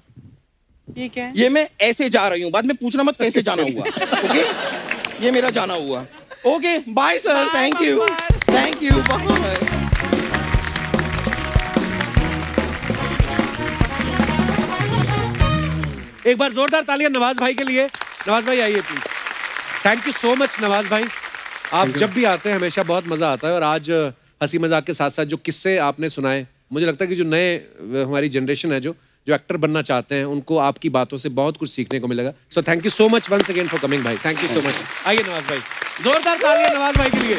ये क्या है? ये मैं ऐसे जा रही हूँ, बाद में पूछना मत कैसे जाना हुआ। ओके? ये मेरा जाना हुआ। Okay bye sir, thank you, thank you, bye. एक बार जोरदार तालियां नवाज भाई के लिए। नवाज भाई आइए please. Thank you so much Nawaz भाई, आप जब भी आते हैं हमेशा बहुत मजा आता है। और आज हंसी मजाक के साथ साथ जो किस्से आपने सुनाए, मुझे लगता है कि जो नए हमारी जनरेशन है जो एक्टर बनना चाहते हैं, उनको आपकी बातों से बहुत कुछ सीखने को मिलेगा। So thank you so much once again for coming भाई, थैंक यू सो मच। आइए नवाज भाई, जोरदार तालियां नवाज भाई के लिए।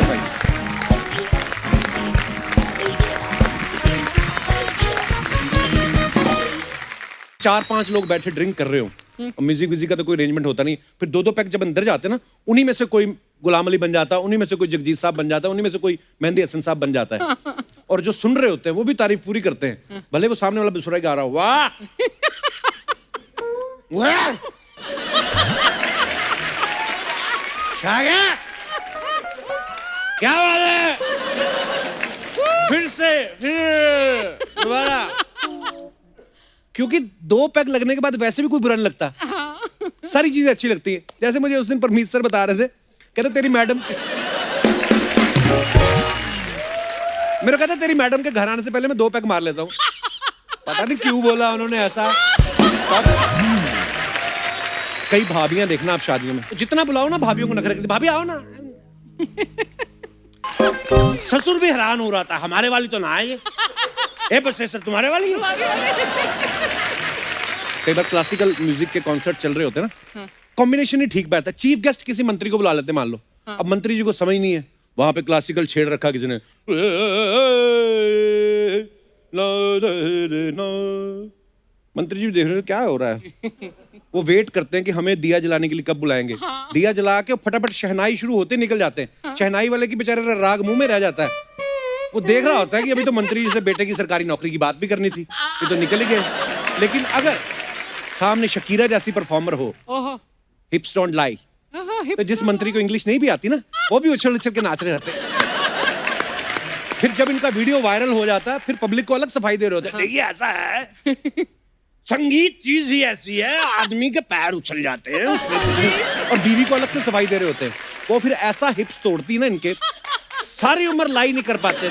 भाई 4-5 लोग बैठे ड्रिंक कर रहे हो और म्यूजिक का तो कोई अरेंजमेंट होता नहीं, फिर 2-2 पैक जब अंदर जाते ना, उन्हीं में से कोई गुलाम अली बन जाता, उन्हीं में से कोई जगजीत साहब बन जाता, उन्हीं में से कोई मेहंदी हसन साहब बन जाता है। और जो सुन रहे होते हैं वो भी तारीफ पूरी करते हैं, भले वो सामने वाला बेसुरा गा रहा हो, वाह वाह क्या बात है, फिर से फिर दोबारा। क्योंकि 2 पैक लगने के बाद वैसे भी कोई बुरा नहीं लगता, सारी चीजें अच्छी लगती हैं। जैसे मुझे उस दिन परमीत सर बता रहे थे, कहते तेरी मैडम, मेरे कहते तेरी मैडम के घर आने से पहले मैं 2 पैक मार लेता हूँ। पता नहीं क्यों बोला उन्होंने ऐसा। कई भाभियां देखना आप शादियों में, जितना बुलाओ ना भाभियों को नखरे करती, भाभी आओ ना। ससुर भी हैरान हो रहा था, हमारे वाली तो ना आए, ए बस सर तुम्हारे वाली है। कई बार क्लासिकल म्यूजिक के कॉन्सर्ट चल रहे होते हैं ना, कॉम्बिनेशन ही ठीक बैठता है। चीफ गेस्ट किसी मंत्री को बुला लेते मान लो, अब मंत्री जी को समझ नहीं है, वहां पे क्लासिकल छेड़ रखा किसी ने, मंत्री जी देख रहे क्या हो रहा है। वो वेट करते हैं कि हमें दिया जलाने के लिए कब बुलाएंगे। दिया जला के फटाफट शहनाई शुरू होते निकल जाते हैं। शहनाई वाले की बेचारे राग मुंह में रह जाता है। वो देख रहा होता है कि अभी तो मंत्री जी से बेटे की सरकारी नौकरी की बात भी करनी थी, ये तो निकल ही गए। लेकिन अगर सामने शकीरा जैसी परफॉर्मर हो, हिप्स डोंट लाई, तो जिस मंत्री को इंग्लिश नहीं भी आती ना, वो भी उछल उछल के नाच रहे होते हैं। फिर जब इनका वीडियो वायरल हो जाता है, फिर पब्लिक को अलग सफाई दे रहे होते हैं, देखिए ऐसा है, संगीत चीज ही ऐसी है, आदमी के पैर उछल जाते हैं उससे कुछ नहीं। और बीवी को अलग से सफाई दे रहे होते हैं। वो फिर ऐसा हिप्स तोड़ती ना इनके, सारी उम्र लाई नहीं कर पाते।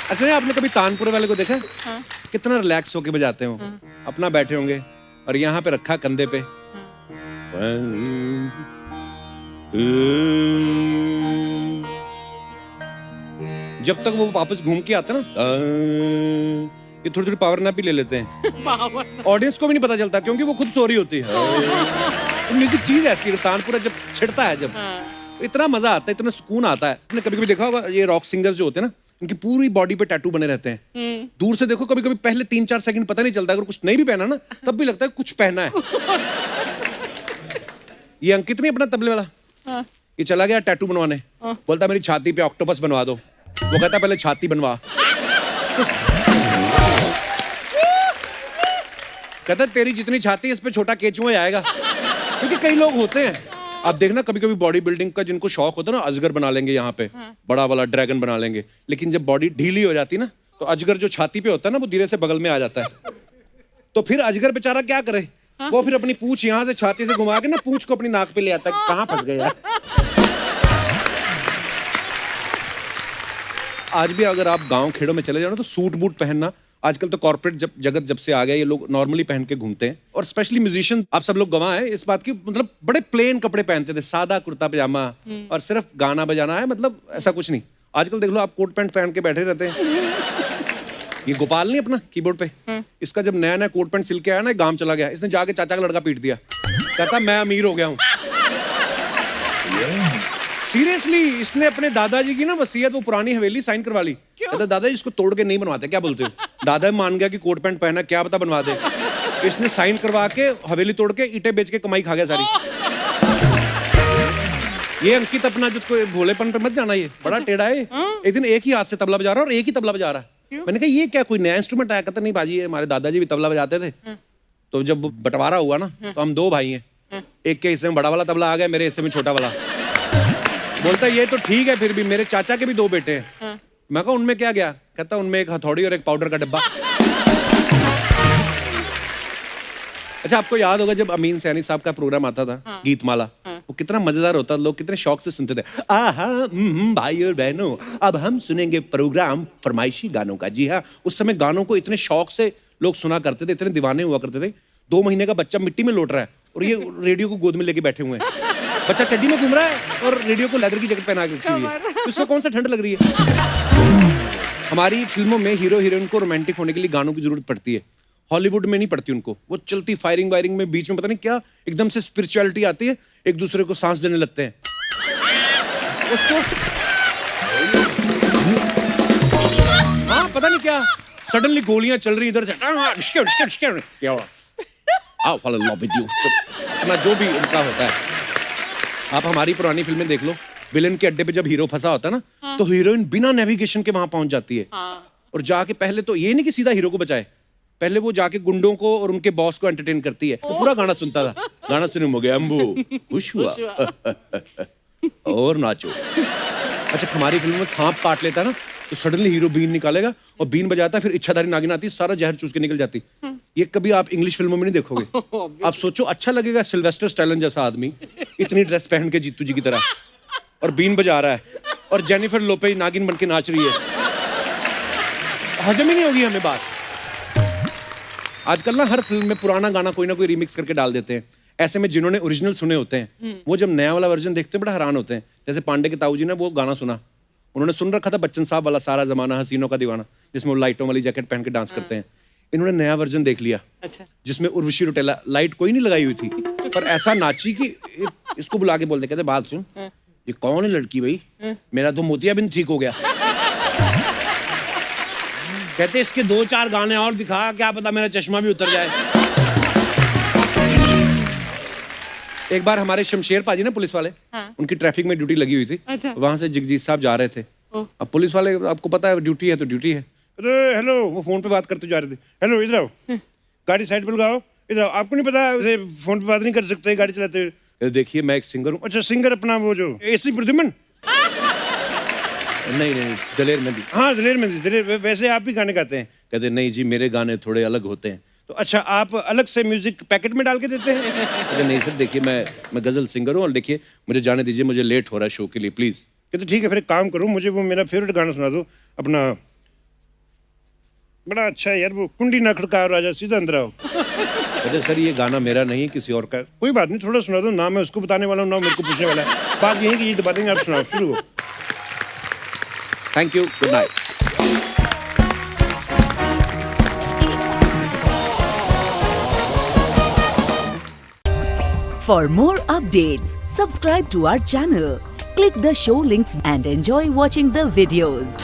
अच्छा, आपने कभी तानपुरे वाले को देखा? कितना रिलैक्स होके बजाते हो, अपना बैठे होंगे और यहाँ पे रखा कंधे पे, जब तक वो वापस घूम के आता ना, ये थोड़ी थोड़ी पावर नैप भी ले लेते हैं। ऑडियंस को भी नहीं पता चलता क्योंकि वो खुद सो रही होती है। तो म्यूजिक चीज ऐसी है, तानपुरा जब छिड़ता है, जब इतना मजा आता है, इतना सुकून आता है। आपने कभी कभी देखा होगा ये रॉक सिंगर्स जो होते हैं ना, इनकी पूरी बॉडी पे टैटू बने रहते हैं। दूर से देखो, कभी कभी पहले 3-4 सेकंड पता नहीं चलता, अगर कुछ नहीं भी पहना ना तब भी लगता है कुछ पहना है। ये अंकित नहीं अपना तबले वाला, ये चला गया टैटू बनवाने, बोलता मेरी छाती पे ऑक्टोपस बनवा दो। वो कहता पहले छाती बनवा। कहता तेरी जितनी छाती है इस पे छोटा केचुआ आएगा। क्योंकि कई लोग होते हैं, आप देखना कभी कभी बॉडी बिल्डिंग का जिनको शौक होता है ना, अजगर बना लेंगे यहाँ पे, बड़ा वाला ड्रैगन बना लेंगे। लेकिन जब बॉडी ढीली हो जाती ना, तो अजगर जो छाती पे होता है ना, वो धीरे से बगल में आ जाता है। तो फिर अजगर बेचारा क्या करे, वो फिर अपनी पूंछ यहाँ से छाती से घुमा के ना पूंछ को अपनी नाक पे ले आता है। कहाँ फंस गया यार। आज भी अगर आप गांव खेड़ों में चले जाओ ना, तो सूट बूट पहनना, आजकल तो कॉर्पोरेट जगत जब से आ गया, ये लोग नॉर्मली पहन के घूमते हैं। और स्पेशली म्यूजिशियन, आप सब लोग गवाह हैं इस बात की, मतलब बड़े प्लेन कपड़े पहनते थे, सादा कुर्ता पजामा, और सिर्फ गाना बजाना है, मतलब ऐसा कुछ नहीं। आजकल देख लो आप कोट पैंट पहन के बैठे रहते हैं। ये गोपाल नहीं अपना कीबोर्ड पे, इसका जब नया नया कोट पैंट सिल के आया ना, गांव चला गया, इसने जाके चाचा का लड़का पीट दिया, कहता मैं अमीर हो गया हूँ। सीरियसली, इसने अपने दादाजी की ना वसीयत, वो पुरानी हवेली साइन करवा ली। कहता दादाजी इसको तोड़ के नहीं बनवाते, क्या बोलते हो? दादा मान गया कि कोट पैंट पहना, क्या पता बनवा दे। इसने साइन करवा के हवेली तोड़ के ईंटें बेच के कमाई खा गया सारी। ये अंकित अपना, जिसको भोलेपन पे मत जाना, ये बड़ा टेढ़ा है। एक दिन एक ही हाथ से तबला बजा रहा है और एक ही तबला बजा रहा है। मैंने कहा ये क्या कोई नया इंस्ट्रूमेंट आया? कहता नहीं बाजी, हमारे दादाजी भी तबला बजाते थे। तो जब बंटवारा हुआ ना, तो हम 2 भाई हैं, एक के हिस्से में बड़ा वाला तबला आ गया, मेरे हिस्से में छोटा वाला। बोलता ये तो ठीक है, फिर भी मेरे चाचा के भी 2 बेटे हैं। मैं कहा उनमें क्या गया? कहता उनमें एक हथौड़ी और एक पाउडर का डिब्बा। अच्छा, आपको याद होगा जब अमीन सैनी साहब का प्रोग्राम आता था, गीतमाला, वो कितना मजेदार होता था, लोग कितने शौक से सुनते थे। आहा, भाई और बहनों, अब हम सुनेंगे प्रोग्राम फरमाइशी गानों का। जी हाँ, उस समय गानों को इतने शौक से लोग सुना करते थे, इतने दीवाने हुआ करते थे। 2 महीने का बच्चा मिट्टी में लौट रहा है और ये रेडियो को गोद में लेके बैठे हुए हैं। बच्चा चड्डी में घूम रहा है और रेडियो को लेदर की जैकेट पहना के रखी हुई है। उसको कौन सा ठंड लग रही है? हमारी फिल्मों में हीरो हीरोइन को रोमांटिक होने के लिए गानों की जरूरत पड़ती है। हॉलीवुड में नहीं पड़ती उनको। वो चलती फायरिंग वायरिंग में बीच में पता नहीं क्या एकदम से स्पिरिचुअलिटी आती है, एक दूसरे को सांस देने लगते हैं। हाँ, पता नहीं क्या सडनली गोलियां चल रही इधर से, अपना जो भी उनका होता है। आप हमारी पुरानी फिल्में देख लो, विलेन के अड्डे पे जब हीरो फंसा होता है ना, तो हीरोइन बिना नेविगेशन के वहां पहुंच जाती है। और जाके पहले तो ये नहीं कि सीधा हीरो को बचाए, पहले वो जाके गुंडों को और उनके बॉस को एंटरटेन करती है। तो पूरा गाना सुनता था, गाना सुने हो गया अम्बू खुश हुआ और नाचो। अच्छा, हमारी फिल्म में सांप काट लेता है ना, तो सडनली हीरो बीन निकालेगा और बीन बजाता है, फिर इच्छाधारी नागिन आती है, सारा जहर चूस के निकल जाती। ये कभी आप इंग्लिश फिल्मों में नहीं देखोगे। आप सोचो, अच्छा लगेगा सिल्वेस्टर स्टैलोन जैसा आदमी इतनी ड्रेस पहन के जीतू जी की तरह और बीन बजा रहा है और जेनिफर लोपेज नागिन बन के नाच रही है? हजम ही नहीं होगी हमें बात। आजकल ना हर फिल्म में पुराना गाना कोई ना कोई रिमिक्स करके डाल देते हैं। ऐसे में जिन्होंने ओरिजिनल सुने होते हैं, वो जब नया वाला वर्जन देखते हैं बड़ा हैरान होते हैं। जैसे पांडे के ताऊ जी ने वो गाना सुना, उन्होंने सुन रखा था बच्चन साहब वाला सारा जमाना हसीनों का दीवाना, जिसमें वो लाइटों वाली जैकेट पहन के डांस करते हैं। इन्होंने नया वर्जन देख लिया, अच्छा, जिसमें उर्वशी रौटेला, लाइट कोई नहीं लगाई हुई थी, पर ऐसा नाची कि इसको बुला के बोलते, कहते बात सुन, ये कौन है लड़की भाई, मेरा तो मोतियाबिंद ठीक हो गया। कहते इसके 2-4 गाने और दिखा, क्या पता मेरा चश्मा भी उतर जाए। एक बार हमारे शमशेर पाजी ना पुलिस वाले, उनकी ट्रैफिक में ड्यूटी लगी हुई थी। अच्छा। वहां से जगजीत साहब जा रहे थे। अब पुलिस वाले, आपको पता है ड्यूटी है तो ड्यूटी है। अरे हेलो, वो फोन पे बात करते जा रहे थे। हेलो, इधर आओ, गाड़ी साइड पे लगाओ, इधर आओ। आपको नहीं पता उसे फोन पे बात नहीं कर सकते गाड़ी चलाते हुए? देखिए मैं एक सिंगर हूँ। अच्छा, सिंगर अपना वो जो एसी प्रद्युमन? नहीं, दलेर मेहंदी। हाँ, दलेर मेहंदी। वैसे आप भी गाने गाते हैं? कहते नहीं जी, मेरे गाने थोड़े अलग होते हैं। तो अच्छा, आप अलग से म्यूजिक पैकेट में डाल के देते हैं? कहते नहीं सर, देखिए मैं गजल सिंगर हूँ और देखिए मुझे जाने दीजिए, मुझे लेट हो रहा है शो के लिए, प्लीज। कहते ठीक है, फिर एक काम करो, मुझे वो मेरा फेवरेट गाना सुना दो अपना, बड़ा अच्छा है यार वो, कुंडी ना खड़काओ राजा सीधा अंदर आओ। कहते सर ये गाना मेरा नहीं है, किसी और का। कोई बात नहीं, थोड़ा सुना दो, ना मैं उसको बताने वाला हूँ ना मेरे को पूछने वाला है। बात यही कि ये दबा देंगे, आप सुनाओ, शुरू हो। Thank you, good night. For more updates, subscribe to our channel, click the show links and enjoy watching the videos.